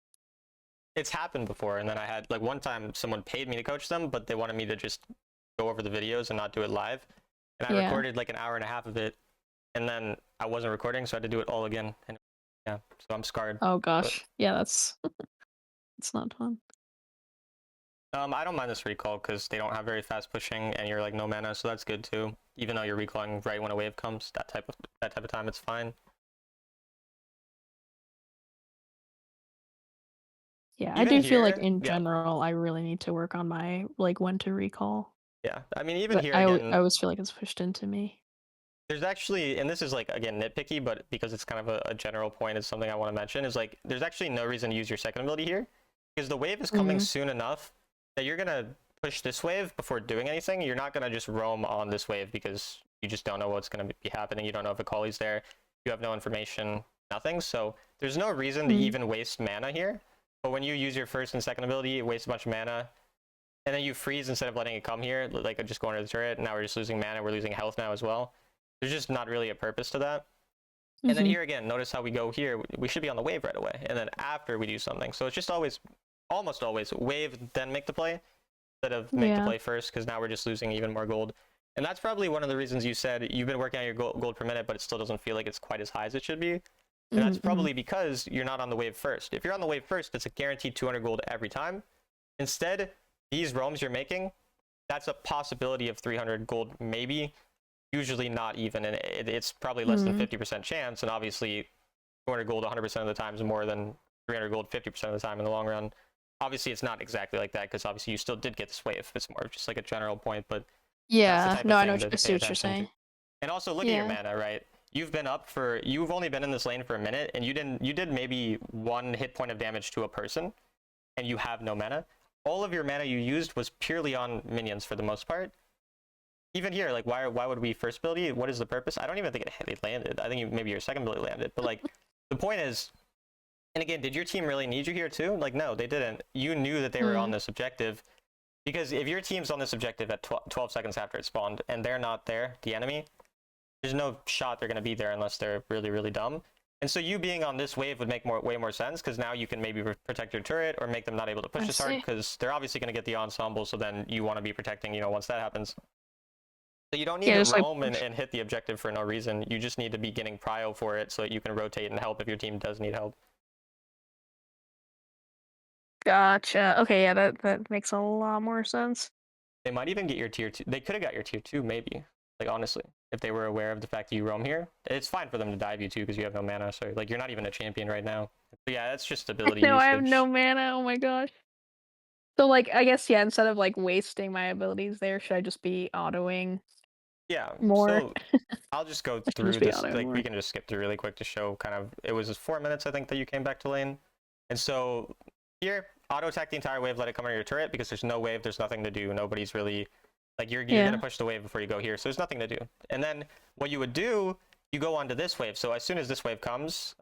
It's happened before, and then I had like one time someone paid me to coach them, but they wanted me to just go over the videos and not do it live. And I Yeah. recorded like an hour and a half of it, and then I wasn't recording, so I had to do it all again. And yeah, so I'm scarred. Oh But gosh. Yeah, that's it's not fun. I don't mind this recall because they don't have very fast pushing, and you're like no mana, so that's good too. Even though you're recalling right when a wave comes, that type of time, it's fine. Yeah, I Even do feel like here, in yeah, general, I really need to work on my like when to recall. yeah. I mean, even But here I again, always feel like it's pushed into me. there's actually, and this is like again nitpicky, but because it's kind of a general point, it's something I want to mention. Is like there's actually no reason to use your second ability here because the wave is coming Mm. soon enough that you're gonna push this wave before doing anything. You're not gonna just roam on this wave because you just don't know what's gonna be happening. You don't know if Akali's there. You have no information, nothing. So there's no reason to Mm. even waste mana here. But when you use your first and second ability, you waste a bunch of mana, and then you freeze instead of letting it come here, like just going to the turret. Now we're just losing mana. We're losing health now as well. There's just not really a purpose to that. And then Mm-hmm. here again, notice how we go here. We should be on the wave right away. And then after we do something. So it's just always, almost always, wave, then make the play instead of make the Yeah. play first, because now we're just losing even more gold. And that's probably one of the reasons you said you've been working on your gold per minute, but it still doesn't feel like it's quite as high as it should be. And that's Mm-hmm. probably because you're not on the wave first. If you're on the wave first, it's a guaranteed 200 gold every time. Instead, these roams you're making, that's a possibility of 300 gold, maybe. Usually not even, and it's probably less than 50% chance, and obviously 200 gold 100% of the time is more than 300 gold 50% of the time in the long run. Obviously, it's not exactly like that because obviously you still did get this wave. It's more just like a general point, but that's the Yeah. type No, of I know. thing to I see pay what you're attention to. saying. And also look at your Yeah. mana, right? You've only been in this lane for a minute, and you did maybe 1 hit point of damage to a person, and you have no mana. All of your mana you used was purely on minions for the most part. Even here, like, why would we first ability? What is the purpose? I don't even think it landed. I think maybe your second ability landed. But like, the point is, and again, did your team really need you here too? Like, no, they didn't. You knew that they were on Mm. this objective because if your team's on this objective at 12 seconds after it spawned and they're not there, the enemy, there's no shot they're going to be there unless they're really, really dumb. And so you being on this wave would make way more sense because now you can maybe protect your turret or make them not able to push I as hard see. because they're obviously going to get the ensemble. So then you want to be protecting, once that happens. So you don't need Yeah, to just like roam and hit the objective for no reason. You just need to be getting prio for it so that you can rotate and help if your team does need help. gotcha. Okay, yeah, that makes a lot more sense. They might even get your tier 2. They could have got your tier 2, maybe. Like, honestly, if they were aware of the fact that you roam here. It's fine for them to dive you too because you have no mana. So, like, you're not even a champion right now. But yeah, that's just ability No, I have no usage. mana. Oh my gosh. So like, I guess yeah. Instead of like wasting my abilities there, should I just be autoing Yeah, more? so I'll just go I should just through be this. autoing Like, we more. can just skip through really quick to show kind of, it was 4 minutes, I think, that you came back to lane. And so here, auto attack the entire wave, let it come under your turret because there's no wave, there's nothing to do. Nobody's really, like, you're going to Yeah. push the wave before you go here. So there's nothing to do. And then what you would do, you go onto this wave. So as soon as this wave comes,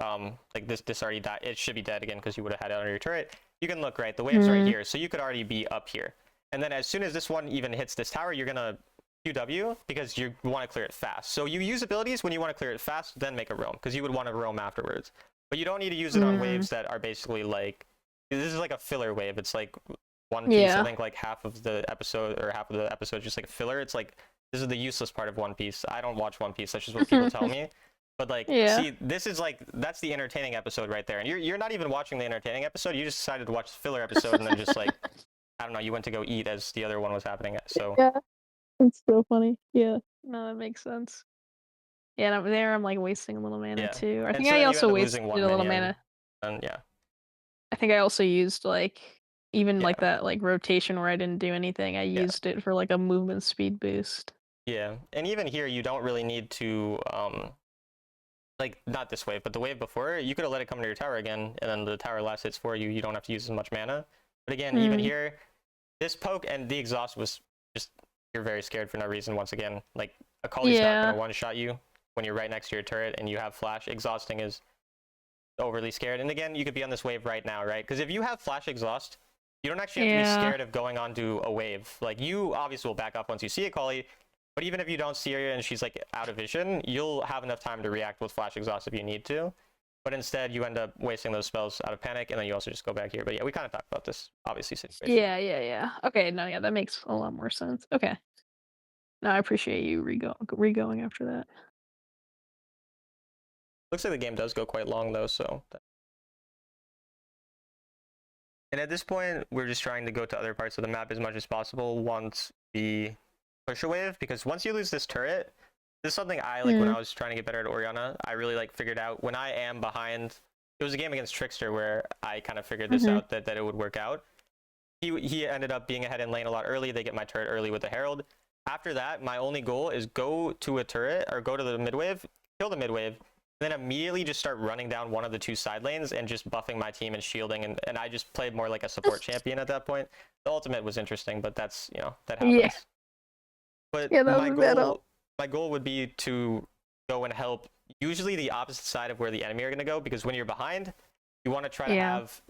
like this already died, it should be dead again because you would have had it under your turret. You can look, right? The wave's right Mm. here. So you could already be up here. And then as soon as this one even hits this tower, you're going to QW because you want to clear it fast. So you use abilities when you want to clear it fast, then make a roam because you would want to roam afterwards. But you don't need to use it on waves that are basically like, this is like a filler wave. It's like One Piece, I Yeah. think like half of the episode is just like a filler. It's like, this is the useless part of One Piece. I don't watch One Piece. That's just what people tell me. But like, Yeah. see, this is like, that's the entertaining episode right there. And you're not even watching the entertaining episode. You just decided to watch the filler episode and then just like, I don't know, you went to go eat as the other one was happening. So Yeah. It's so funny. Yeah. No, that makes sense. Yeah, and I'm there. I'm like wasting a little mana yeah. too. I And think so I then you end also up wasted losing a one little minion. mana. And yeah. I think I also used like even like Yeah. that like rotation where I didn't do anything. I Yeah. used it for like a movement speed boost. Yeah. And even here you don't really need to like not this wave, but the wave before, you could have let it come to your tower again, and then the tower last hits for you. You don't have to use as much mana. But again, even here, this poke and the exhaust was just, you're very scared for no reason once again. Like, Akali's not going Yeah. to one-shot you when you're right next to your turret and you have flash. Exhausting is overly scared. And again, you could be on this wave right now, right? Because if you have flash exhaust, you don't actually have to be Yeah. scared of going onto a wave. Like, you obviously will back up once you see Akali, but even if you don't see her and she's like out of vision, you'll have enough time to react with flash exhaust if you need to. But instead, you end up wasting those spells out of panic, and then you also just go back here. But yeah, we kind of talked about this, obviously, situation. Yeah. Okay, no, yeah, that makes a lot more sense. Okay. No, I appreciate you re-going after that. Looks like the game does go quite long, though, so And at this point, we're just trying to go to other parts of the map as much as possible once we push a wave, because once you lose this turret, this is something I like when I was trying to get better at Oriana. I really like figured out when I am behind. It was a game against Trickster where I kind of figured this out that it would work out. He ended up being ahead in lane a lot early. They get my turret early with the Herald. After that, my only goal is go to a turret or go to the mid wave, kill the mid wave, and then immediately just start running down one of the two side lanes and just buffing my team and shielding. And I just played more like a support champion at that point. The ultimate was interesting, but that's, you know, that happens. Yeah. But Yeah, that was my goal would be to go and help usually the opposite side of where the enemy are going to go, because when you're behind, you want to try to have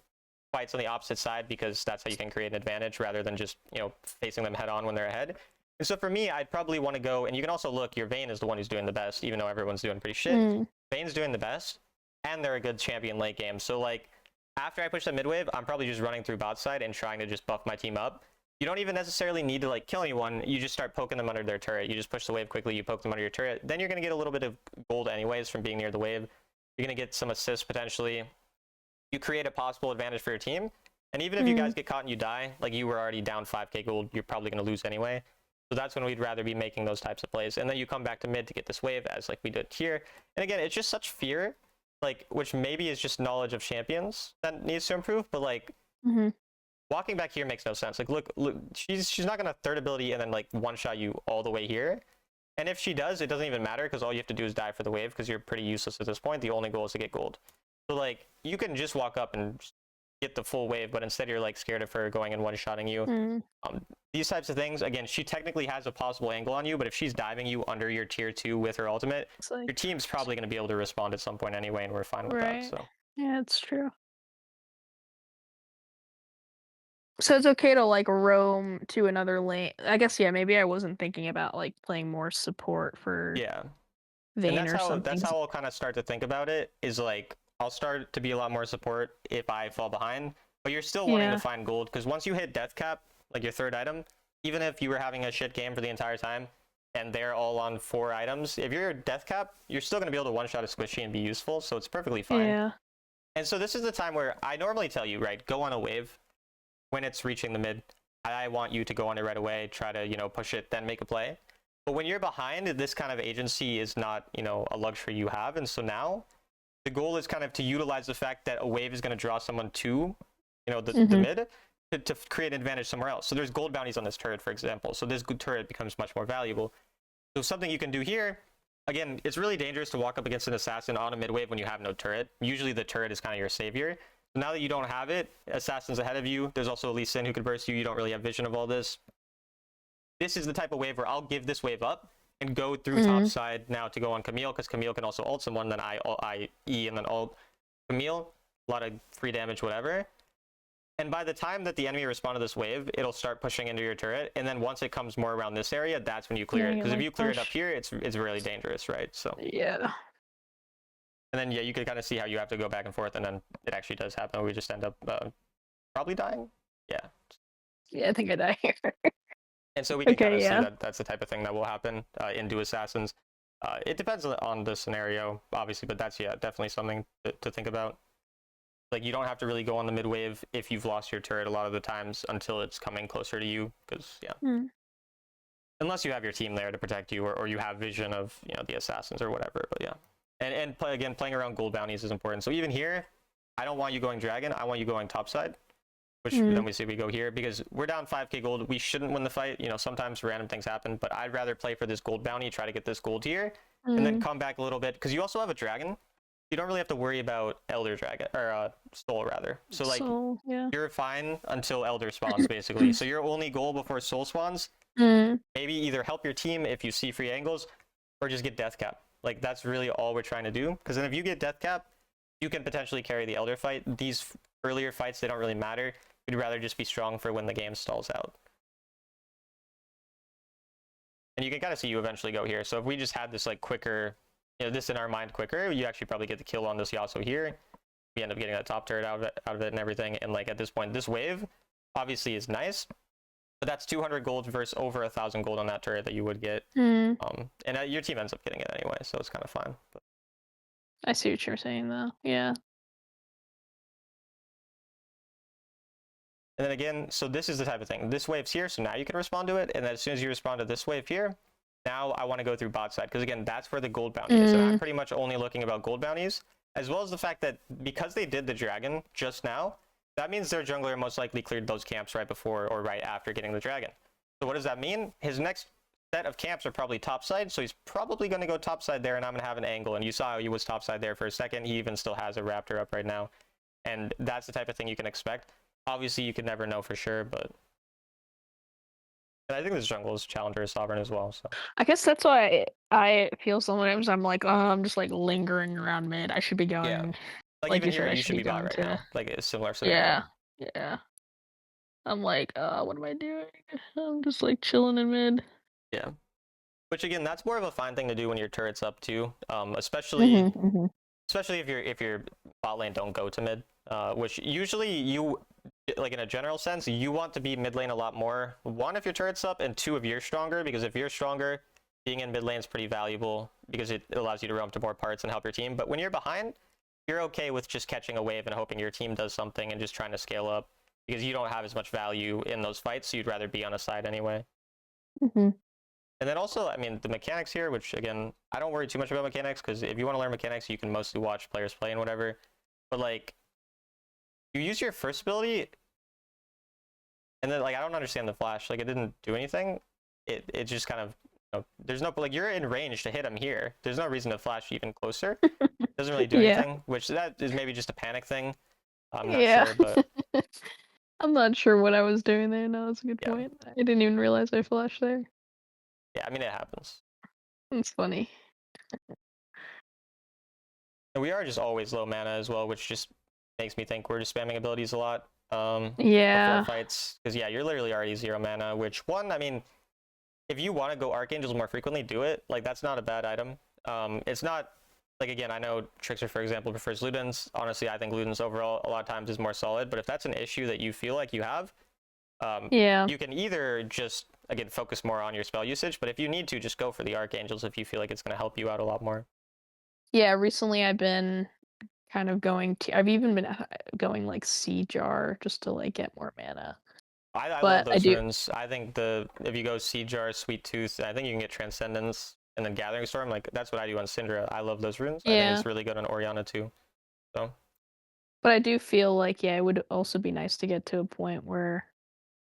fights on the opposite side, because that's how you can create an advantage rather than just, you know, facing them head on when they're ahead. And so for me, I'd probably want to go, and you can also look, your Vayne is the one who's doing the best, even though everyone's doing pretty shit. Vayne's doing the best, and they're a good champion late game. So like, after I push the mid wave, I'm probably just running through bot side and trying to just buff my team up. You don't even necessarily need to like kill anyone. You just start poking them under their turret. You just push the wave quickly, you poke them under your turret. Then you're going to get a little bit of gold anyways from being near the wave. You're going to get some assists potentially. You create a possible advantage for your team. And even if you guys get caught and you die, like you were already down 5k gold, you're probably going to lose anyway. So that's when we'd rather be making those types of plays. And then you come back to mid to get this wave, as like we did here. And again, it's just such fear, like, which maybe is just knowledge of champions that needs to improve. But like, walking back here makes no sense. Like, look, she's not gonna third ability and then like one shot you all the way here. And if she does, it doesn't even matter, because all you have to do is die for the wave, because you're pretty useless at this point. The only goal is to get gold. So like, you can just walk up and get the full wave, but instead you're like scared of her going and one-shotting you. These types of things, again, she technically has a possible angle on you, but if she's diving you under your tier 2 with her ultimate, your team's probably going to be able to respond at some point anyway, and we're fine with that. So yeah, it's true. So it's okay to like roam to another lane. I guess maybe I wasn't thinking about like playing more support for Vayne or something. That's how I'll kind of start to think about it, is like, I'll start to be a lot more support if I fall behind, but you're still wanting to find gold, because once you hit death cap, like your third item, even if you were having a shit game for the entire time and they're all on 4 items, if you're death cap, you're still going to be able to one-shot a squishy and be useful, so it's perfectly fine. And so this is the time where I normally tell you, right, go on a wave when it's reaching the mid. I want you to go on it right away, try to, you know, push it, then make a play. But when you're behind, this kind of agency is not, you know, a luxury you have. And so now the goal is kind of to utilize the fact that a wave is going to draw someone to, you know, the mid, to create an advantage somewhere else. So there's gold bounties on this turret, for example. So this good turret becomes much more valuable. So something you can do here, again, it's really dangerous to walk up against an assassin on a mid wave when you have no turret. Usually the turret is kind of your savior. So now that you don't have it, assassin's ahead of you. There's also Lee Sin who could burst you. You don't really have vision of all this. This is the type of wave where I'll give this wave up and go through top side now to go on Camille, because Camille can also ult someone, then I E and then ult Camille. A lot of free damage, whatever. And by the time that the enemy respond to this wave, it'll start pushing into your turret. And then once it comes more around this area, that's when you clear it. Because if you clear it up here, it's really dangerous, right? So yeah. And then you can kind of see how you have to go back and forth, and then it actually does happen. We just end up probably dying. Yeah, I think I die here. And so we can kind of see that that's the type of thing that will happen into assassins. It depends on the scenario, obviously, but that's definitely something to think about. Like, you don't have to really go on the mid wave if you've lost your turret a lot of the times until it's coming closer to you, because unless you have your team there to protect you, or you have vision of, you know, the assassins or whatever. But and playing around gold bounties is important. So even here, I don't want you going dragon. I want you going topside, which then we see we go here, because we're down 5k gold. We shouldn't win the fight. You know, sometimes random things happen, but I'd rather play for this gold bounty, try to get this gold here, and then come back a little bit, because you also have a dragon. You don't really have to worry about Elder Dragon, or Soul rather. So like, you're fine until Elder spawns, basically. So your only goal before Soul spawns, maybe either help your team if you see free angles, or just get death cap. Like, that's really all we're trying to do. Because then if you get death cap, you can potentially carry the Elder fight. These earlier fights, they don't really matter. We'd rather just be strong for when the game stalls out. And you can kind of see you eventually go here. So if we just had this like quicker, you know, this in our mind quicker, you actually probably get the kill on this Yasuo here. We end up getting that top turret out of it and everything. And like, at this point, this wave obviously is nice, but that's 200 gold versus over 1,000 gold on that turret that you would get. And your team ends up getting it anyway, so it's kind of fine. But I see what you're saying, though. Yeah. And then again, so this is the type of thing. This wave's here, so now you can respond to it. And then as soon as you respond to this wave here, now I want to go through bot side. Because again, that's where the gold bounty is. And I'm pretty much only looking about gold bounties, as well as the fact that because they did the dragon just now, that means their jungler most likely cleared those camps right before or right after getting the dragon. So what does that mean? His next set of camps are probably topside, so he's probably going to go topside there, and I'm going to have an angle. And you saw he was topside there for a second. He even still has a raptor up right now. And that's the type of thing you can expect. Obviously, you can never know for sure, but and I think this jungle is challenger is sovereign as well. So I guess that's why I feel sometimes I'm like, oh, I'm just like lingering around mid. I should be going. yeah, like Like even you said, here, I you should be bot going right to. now. Like a similar scenario. Yeah, yeah. I'm like, what am I doing? I'm just like chilling in mid. Yeah. Which again, that's more of a fine thing to do when your turret's up too. Especially if your bot lane don't go to mid. Which usually you, like in a general sense, you want to be mid lane a lot more. One, if your turret's up, and two, if you're stronger, because if you're stronger, being in mid lane is pretty valuable because it allows you to roam to more parts and help your team. But when you're behind, you're okay with just catching a wave and hoping your team does something and just trying to scale up because you don't have as much value in those fights, so you'd rather be on a side anyway. And then also, I mean, the mechanics here, which again, I don't worry too much about mechanics because if you want to learn mechanics, you can mostly watch players play and whatever. But like, you use your first ability, and then like I don't understand the flash. Like it didn't do anything. It just kind of, you know, there's no, like you're in range to hit him here. There's no reason to flash even closer. Doesn't really do anything. Which that is maybe just a panic thing. I'm not sure, but I'm not sure what I was doing there. No, that's a good point. I didn't even realize I flashed there. Yeah, I mean it happens. It's funny. And we are just always low mana as well, which just makes me think we're just spamming abilities a lot. Yeah. Before fights, because yeah, you're literally already 0 mana. Which one? I mean, if you want to go archangels more frequently, do it. Like that's not a bad item. It's not like again, I know Trickster, for example, prefers Ludens. Honestly, I think Ludens overall a lot of times is more solid. But if that's an issue that you feel like you have, you can either just again focus more on your spell usage, but if you need to, just go for the archangels if you feel like it's going to help you out a lot more. Yeah, recently I've been kind of I've even been going like Sea Jar just to like get more mana. I love those runes. I think if you go Sea Jar, Sweet Tooth, I think you can get Transcendence and then Gathering Storm. Like that's what I do on Syndra. I love those runes. Yeah. I think it's really good on Orianna too. So. But I do feel like it would also be nice to get to a point where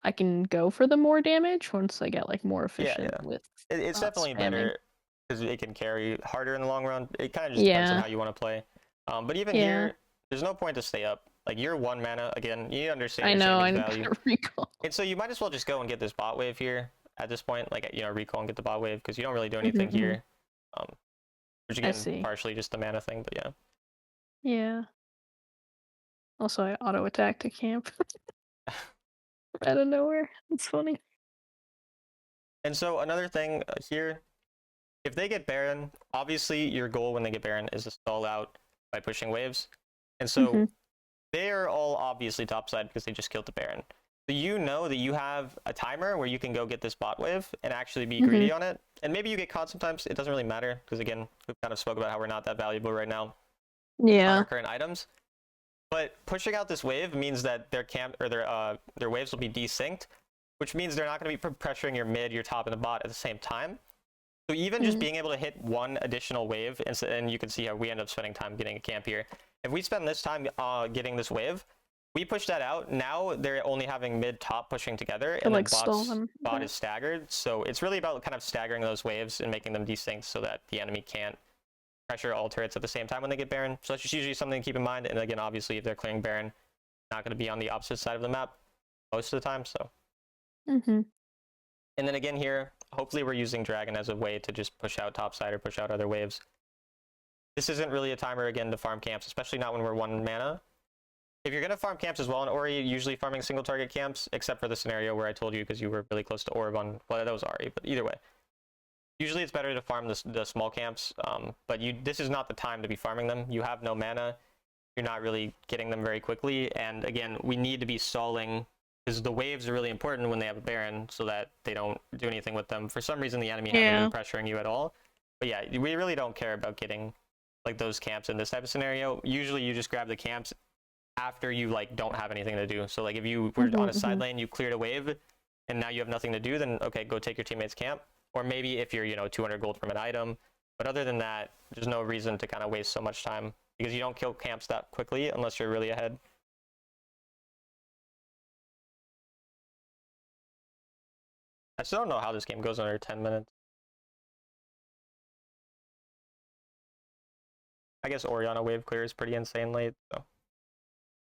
I can go for the more damage once I get like more efficient with. It's definitely better because it can carry harder in the long run. It kind of just depends on how you want to play. But even here, there's no point to stay up. Like you're 1 mana again. You understand your savings value. Recall. And so you might as well just go and get this bot wave here at this point. Like recall and get the bot wave because you don't really do anything here. Which again, partially just the mana thing, but yeah. Yeah. Also, I auto attacked a camp out of nowhere. It's funny. And so another thing here, if they get Baron, obviously your goal when they get Baron is to stall out by pushing waves. And so they are all obviously topside because they just killed the Baron. So you know that you have a timer where you can go get this bot wave and actually be greedy on it. And maybe you get caught sometimes. It doesn't really matter because again, we've kind of spoke about how we're not that valuable right now on our current items. But pushing out this wave means that their camp or their waves will be desynced, which means they're not going to be pressuring your mid, your top, and the bot at the same time. So even just being able to hit one additional wave, and you can see how we end up spending time getting a camp here. If we spend this time getting this wave, we push that out. Now they're only having mid, top pushing together, and like the bot is staggered. So it's really about kind of staggering those waves and making them desynced so that the enemy can't pressure all turrets at the same time when they get Baron. So that's just usually something to keep in mind. And again, obviously, if they're clearing Baron, not going to be on the opposite side of the map most of the time. So. And then again here, hopefully we're using Dragon as a way to just push out topside or push out other waves. This isn't really a timer again to farm camps, especially not when we're 1 mana. If you're going to farm camps as well, and Ori usually farming single target camps, except for the scenario where I told you because you were really close to Orb on, well, that was Ari, but either way. Usually it's better to farm the small camps, but this is not the time to be farming them. You have no mana. You're not really getting them very quickly. And again, we need to be stalling because the waves are really important when they have a Baron so that they don't do anything with them. For some reason, the enemy hasn't been pressuring you at all. But yeah, we really don't care about getting like those camps in this type of scenario. Usually you just grab the camps after you like don't have anything to do. So like if you were on a side lane, you cleared a wave, and now you have nothing to do, then okay, go take your teammate's camp. Or maybe if you're 200 gold from an item. But other than that, there's no reason to kind of waste so much time because you don't kill camps that quickly unless you're really ahead. I still don't know how this game goes under 10 minutes. I guess Oriana wave clear is pretty insane late. So.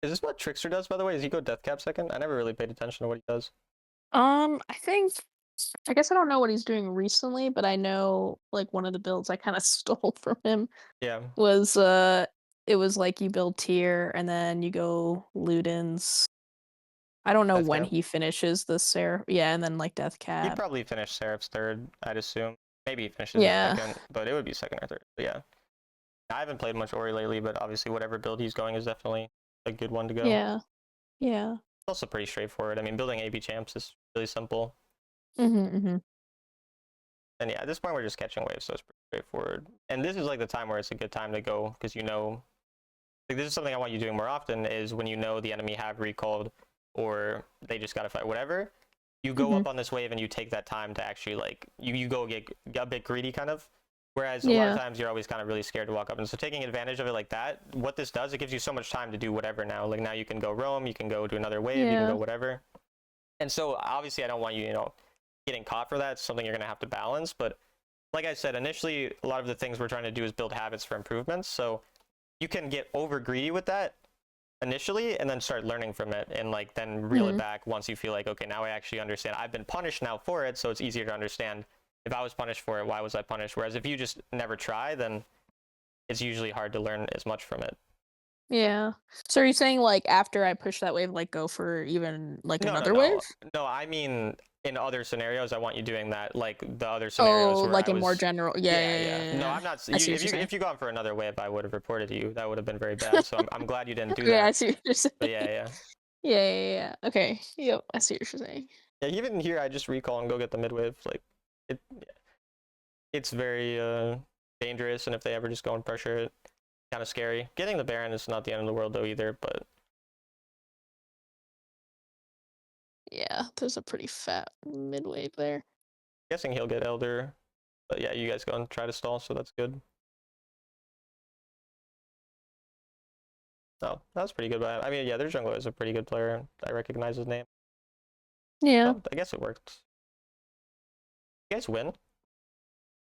Is this what Trickster does, by the way? Does he go death cap second? I never really paid attention to what he does. I guess I don't know what he's doing recently, but I know like one of the builds I kind of stole from him Yeah. was it was like you build tier and then you go Ludens. I don't know Death when cap. he finishes the Seraph. Yeah, and then like death He'd cap. probably finish Seraph's third, I'd assume. Maybe he finishes second, but it would be second or third. But yeah. I haven't played much Ori lately, but obviously whatever build he's going is definitely a good one to go. Yeah. Yeah. It's also pretty straightforward. I mean, building AB champs is really simple. And yeah, at this point we're just catching waves, so it's pretty straightforward. And this is like the time where it's a good time to go because like this is something I want you doing more often is when the enemy have recalled or they just gotta fight whatever, you go up on this wave and you take that time to actually like you go get a bit greedy kind of. Whereas a lot of times you're always kind of really scared to walk up. And so taking advantage of it like that, what this does, it gives you so much time to do whatever now. Like now you can go roam, you can go do another wave, you can go whatever. And so obviously I don't want you, getting caught for that. It's something you're going to have to balance. But like I said, initially, a lot of the things we're trying to do is build habits for improvements. So you can get over greedy with that initially and then start learning from it and like then reel it back once you feel like, okay, now I actually understand. I've been punished now for it, so it's easier to understand. If I was punished for it, why was I punished? Whereas if you just never try, then it's usually hard to learn as much from it. Yeah. So are you saying like after I push that wave, like go for even like another wave? No, I mean in other scenarios, I want you doing that. Like the other scenarios where like I in was more general. Yeah. No, I'm not. If you gone for another wave, I would have reported you. That would have been very bad. So I'm glad you didn't do that. Yeah, I see what you're saying. But yeah. Yeah. Okay. Yep, I see what you're saying. Yeah, even here, I just recall and go get the mid wave. Like it, it's very dangerous, and if they ever just go and pressure it, kind of scary. Getting the Baron is not the end of the world though either, but yeah, there's a pretty fat mid wave there. I'm guessing he'll get Elder. But yeah, you guys go and try to stall, so that's good. Oh, that was pretty good. But I mean, yeah, their jungler is a pretty good player. I recognize his name. Yeah. I guess it worked. You guys win?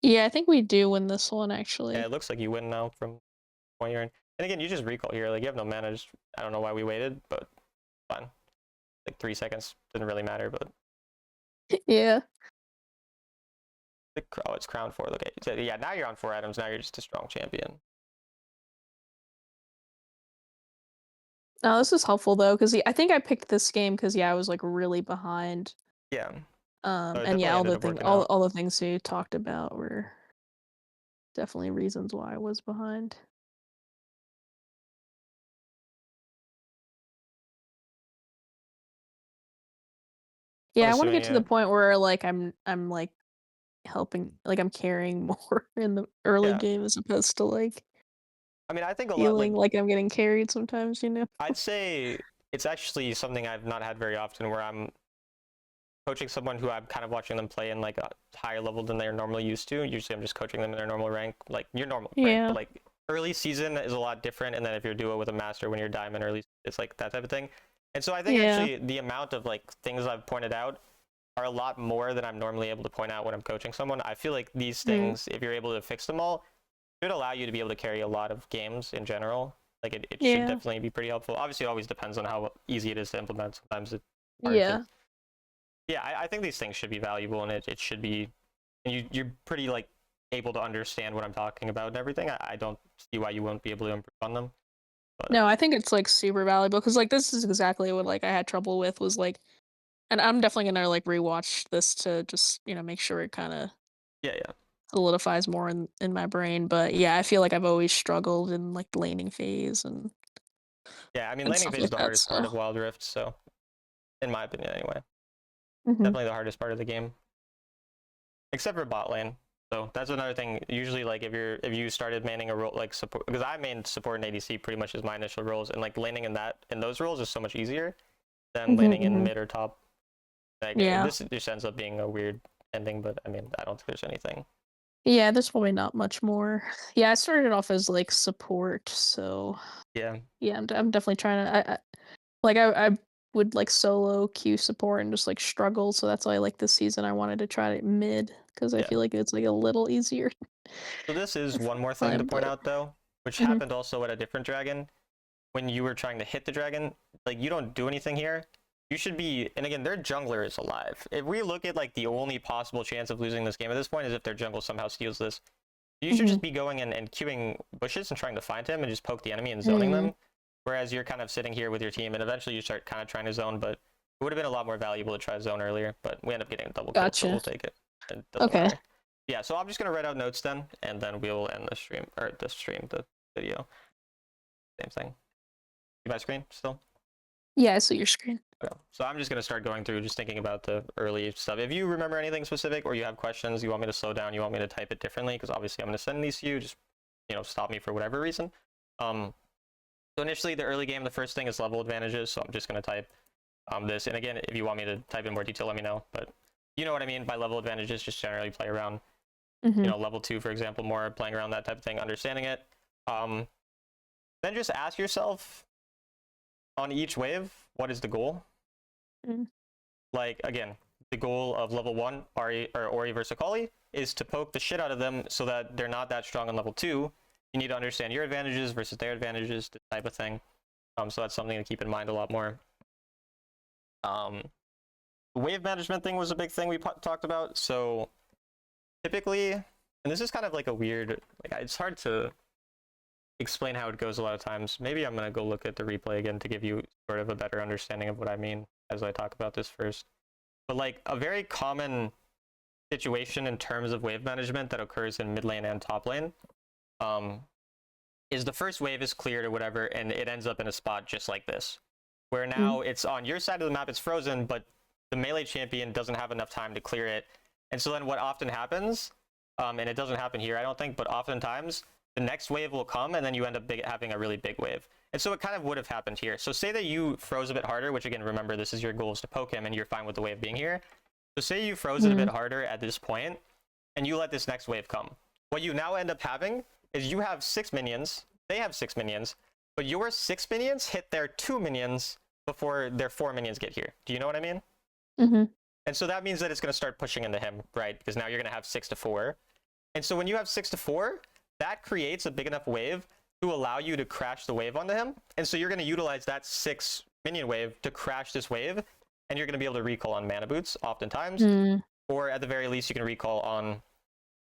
Yeah, I think we do win this one actually. Yeah, it looks like you win now from point you're in. And again, you just recall here. Like you have no mana. Just I don't know why we waited, but fine. Like 3 seconds didn't really matter, but Yeah. oh, it's crown 4. Okay, so, yeah, now you're on 4 items. Now you're just a strong champion. No, this is helpful though, because I think I picked this game because I was like really behind. Yeah. And yeah, all the things you talked about were definitely reasons why I was behind. Yeah, I want to get to the point where like I'm like helping, like I'm carrying more in the early game as opposed to like. I mean, I think a lot feeling like I'm getting carried sometimes, I'd say it's actually something I've not had very often where I'm coaching someone who I'm kind of watching them play in like a higher level than they're normally used to. Usually I'm just coaching them in their normal rank, like your normal rank. But like early season is a lot different, and then if you're duo with a master when you're diamond early, it's like that type of thing. And so I think actually the amount of like things I've pointed out are a lot more than I'm normally able to point out when I'm coaching someone. I feel like these things, if you're able to fix them all, should allow you to be able to carry a lot of games in general. Like it should definitely be pretty helpful. Obviously, it always depends on how easy it is to implement. Sometimes it's hard to. Yeah, I think these things should be valuable, and it should be. And you're pretty like able to understand what I'm talking about and everything. I don't see why you won't be able to improve on them. But. No, I think it's like super valuable because like this is exactly what like I had trouble with was like, and I'm definitely gonna like rewatch this to just make sure it kind of solidifies more in my brain. But yeah, I feel like I've always struggled in like the laning phase and. Yeah, I mean laning phase is the hardest part of Wild Rift, so in my opinion anyway. Definitely the hardest part of the game. Except for bot lane. So that's another thing. Usually, like if you started manning a role like support, because I mained support and ADC pretty much as my initial roles, and like laning in those roles is so much easier than laning in mid or top. Like Yeah. this just ends up being a weird ending, but I mean I don't think there's anything. Yeah, there's probably not much more. Yeah, I started off as like support, so Yeah. yeah, I'm definitely trying to. I would like solo queue support and just like struggle, so that's why like this season I wanted to try it mid because I Yeah. feel like it's like a little easier. So this is one more thing to Fine, point but out though, which Mhm. happened also at a different dragon. When you were trying to hit the dragon, like you don't do anything here. You should be, and again, their jungler is alive. If we look at like the only possible chance of losing this game at this point is if their jungle somehow steals this. You should Mhm. just be going in and queuing bushes and trying to find him and just poke the enemy and zoning Mm. them. Whereas you're kind of sitting here with your team and eventually you start kind of trying to zone, but it would have been a lot more valuable to try zone earlier, but we end up getting a double kill, so Gotcha. we'll take it. It doesn't Okay. matter. Yeah, so I'm just gonna write out notes then, and then we'll end the stream, or the video. Same thing. See my screen still? Yeah, I see your screen. Okay. So I'm just gonna start going through, just thinking about the early stuff. If you remember anything specific or you have questions, you want me to slow down, you want me to type it differently, because obviously I'm gonna send these to you, just stop me for whatever reason. So initially the early game, the first thing is level advantages. So I'm just gonna type this. And again, if you want me to type in more detail, let me know. But you know what I mean by level advantages, just generally play around, level 2, for example, more playing around that type of thing, understanding it. Then just ask yourself on each wave, what is the goal? Mm. Like, again, the goal of level 1, Ori versus Akali, is to poke the shit out of them so that they're not that strong on level 2. You need to understand your advantages versus their advantages, this type of thing. So that's something to keep in mind a lot more. The wave management thing was a big thing we talked about. So typically, and this is kind of like a weird, like it's hard to explain how it goes a lot of times. Maybe I'm gonna go look at the replay again to give you sort of a better understanding of what I mean as I talk about this first. But like a very common situation in terms of wave management that occurs in mid lane and top lane is the first wave is cleared or whatever, and it ends up in a spot just like this, where now it's on your side of the map, it's frozen, but the melee champion doesn't have enough time to clear it. And so then what often happens, and it doesn't happen here, I don't think, but oftentimes the next wave will come and then you end up having a really big wave. And so it kind of would have happened here. So say that you froze a bit harder, which again, remember, this is your goal, is to poke him and you're fine with the wave being here. So say you froze it a bit harder at this point and you let this next wave come. What you now end up having is you have 6 minions, they have 6 minions, but your 6 minions hit their 2 minions before their 4 minions get here. Do you know what I mean? And so that means that it's going to start pushing into him, right? Because now you're going to have 6 to 4. And so when you have 6 to 4, that creates a big enough wave to allow you to crash the wave onto him. And so you're going to utilize that 6 minion wave to crash this wave, and you're going to be able to recall on mana boots oftentimes, or at the very least you can recall on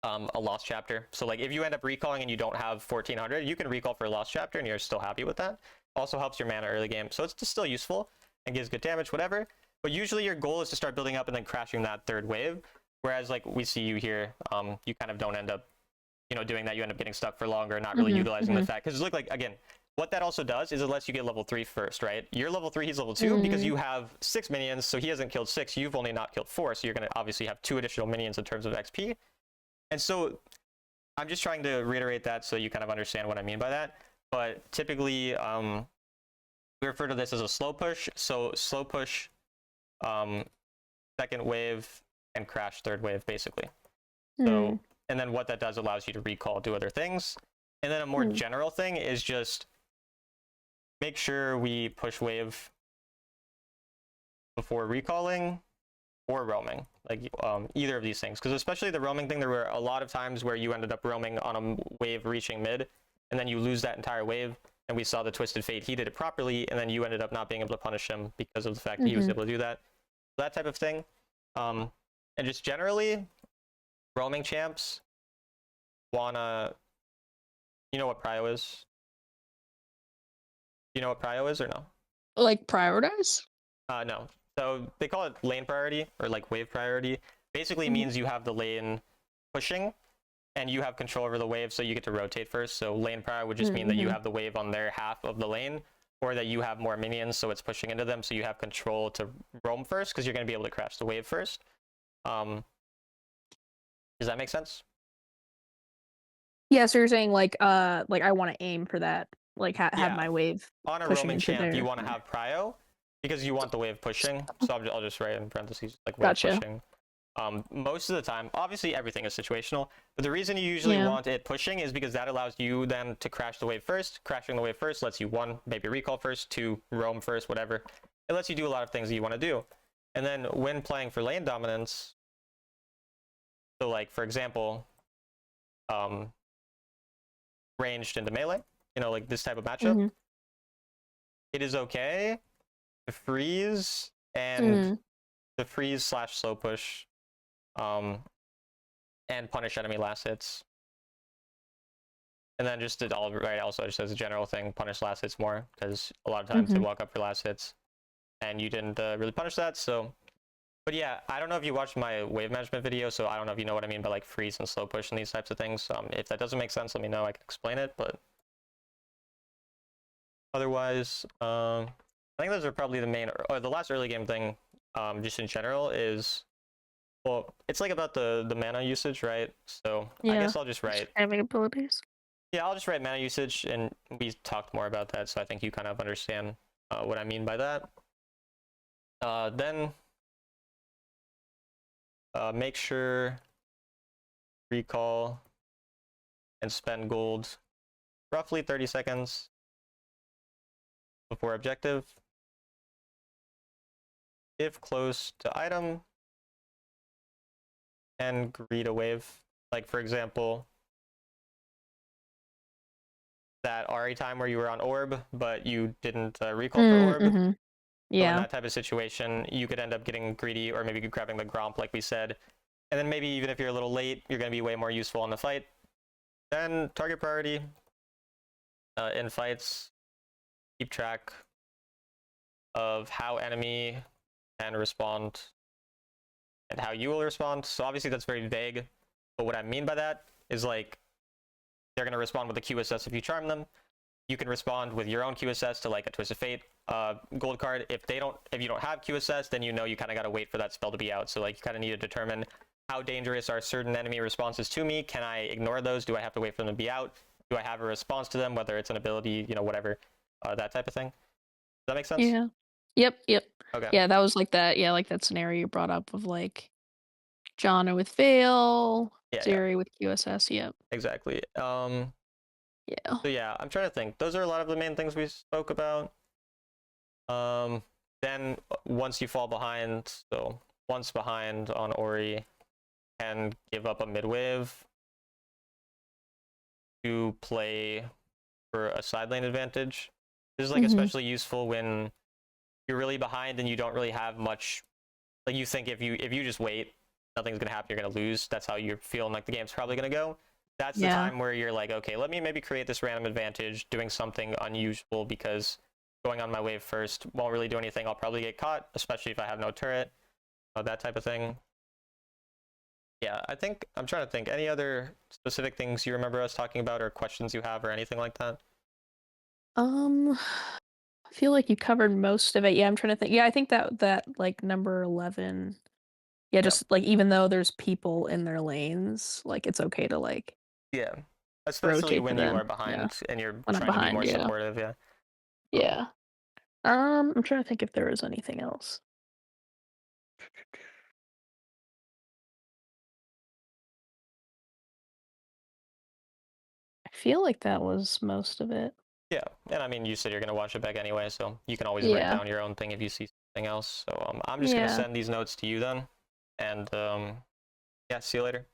a lost chapter. So like if you end up recalling and you don't have 1400, you can recall for a lost chapter and you're still happy with that. Also helps your mana early game, so it's still useful and gives good damage, whatever. But usually your goal is to start building up and then crashing that third wave. Whereas like we see you here, you kind of don't end up, doing that. You end up getting stuck for longer, not really utilizing the fact. Because look, like again, what that also does is it lets you get level 3 first, right? You're level 3, he's level 2, because you have 6 minions, so he hasn't killed 6, you've only not killed 4, so you're going to obviously have 2 additional minions in terms of XP. And so I'm just trying to reiterate that so you kind of understand what I mean by that. But typically, we refer to this as a slow push. So slow push, second wave, and crash third wave, basically. So, and then what that does allows you to recall, do other things. And then a more general thing is just make sure we push wave before recalling or roaming, like either of these things. Because especially the roaming thing, there were a lot of times where you ended up roaming on a wave reaching mid, and then you lose that entire wave. And we saw the Twisted Fate, he did it properly, and then you ended up not being able to punish him because of the fact that he was able to do that. That type of thing. And just generally, roaming champs wanna, you know what prio is? You know what prio is or no? Like prioritize? No. So they call it lane priority or like wave priority. Basically means you have the lane pushing and you have control over the wave, so you get to rotate first. So lane prior would just mean that you have the wave on their half of the lane, or that you have more minions, so it's pushing into them, so you have control to roam first because you're going to be able to crash the wave first. Does that make sense? Yeah, so you're saying like I want to aim for that, like have Yeah, my wave on a pushing roaming into champ, you there. want to have prio because you want the wave pushing. So I'll just write in parentheses like wave Gotcha. pushing. Most of the time, obviously everything is situational, but the reason you usually Yeah. want it pushing is because that allows you then to crash the wave first. Crashing the wave first lets you, one, maybe recall first, two, roam first, whatever. It lets you do a lot of things that you want to do. And then when playing for lane dominance, so like for example, ranged into melee, like this type of matchup, Mhm. it is okay to freeze and Mm. to freeze slash slow push, and punish enemy last hits. And then just did all right. Also, just as a general thing, punish last hits more because a lot of times they Mhm. walk up for last hits, and you didn't really punish that. So, but yeah, I don't know if you watched my wave management video, so I don't know if you know what I mean by like freeze and slow push and these types of things. If that doesn't make sense, let me know. I can explain it. But otherwise, I think those are probably the main or the last early game thing. Just in general is, well, it's like about the mana usage, right? So I Yeah. guess I'll just write. Having abilities. Yeah, I'll just write mana usage, and we talked more about that, so I think you kind of understand what I mean by that. Then make sure recall and spend gold roughly 30 seconds before objective. If close to item, and greet a wave. Like for example, that RE time where you were on orb, but you didn't recall for orb. Mm-hmm. So in Yeah. that type of situation, you could end up getting greedy or maybe grabbing the Gromp like we said. And then maybe even if you're a little late, you're going to be way more useful in the fight. Then target priority in fights, keep track of how enemy can respond and how you will respond. So obviously that's very vague, but what I mean by that is like they're going to respond with a QSS if you charm them. You can respond with your own QSS to like a Twist of Fate gold card. If you don't have QSS, then you kind of got to wait for that spell to be out. So like you kind of need to determine how dangerous are certain enemy responses to me. Can I ignore those? Do I have to wait for them to be out? Do I have a response to them, whether it's an ability, whatever, that type of thing? Does that make sense? Yeah. Yep. Okay. Yeah, that was like that. Yeah, like that scenario you brought up of like Janna with Veil, Yeah, Zeri with QSS. Yep. exactly. Yeah. So yeah, I'm trying to think. Those are a lot of the main things we spoke about. Then once you fall behind, so once behind on Ori, and give up a mid wave to play for a side lane advantage. This is like Mm-hmm. especially useful when you're really behind and you don't really have much. Like you think if you just wait, nothing's gonna happen. You're gonna lose. That's how you're feeling like the game's probably gonna go. That's the Yeah. time where you're like, okay, let me maybe create this random advantage, doing something unusual because going on my wave first won't really do anything. I'll probably get caught, especially if I have no turret, that type of thing. Yeah, I think I'm trying to think. Any other specific things you remember us talking about, or questions you have, or anything like that? I feel like you covered most of it. Yeah, I'm trying to think. Yeah, I think that like number 11. Yeah, Yeah, just like even though there's people in their lanes, like it's okay to like yeah. Especially rotate to when you them. are Yeah. behind and you're When I'm trying to be behind, more yeah. supportive. Yeah. Um, Yeah. I'm trying to think if there was anything else. I feel like that was most of it. yeah, and I mean, you said you're gonna watch it back anyway, so you can always write Yeah. down your own thing if you see something else. So I'm just gonna Yeah. send these notes to you then, and yeah, see you later.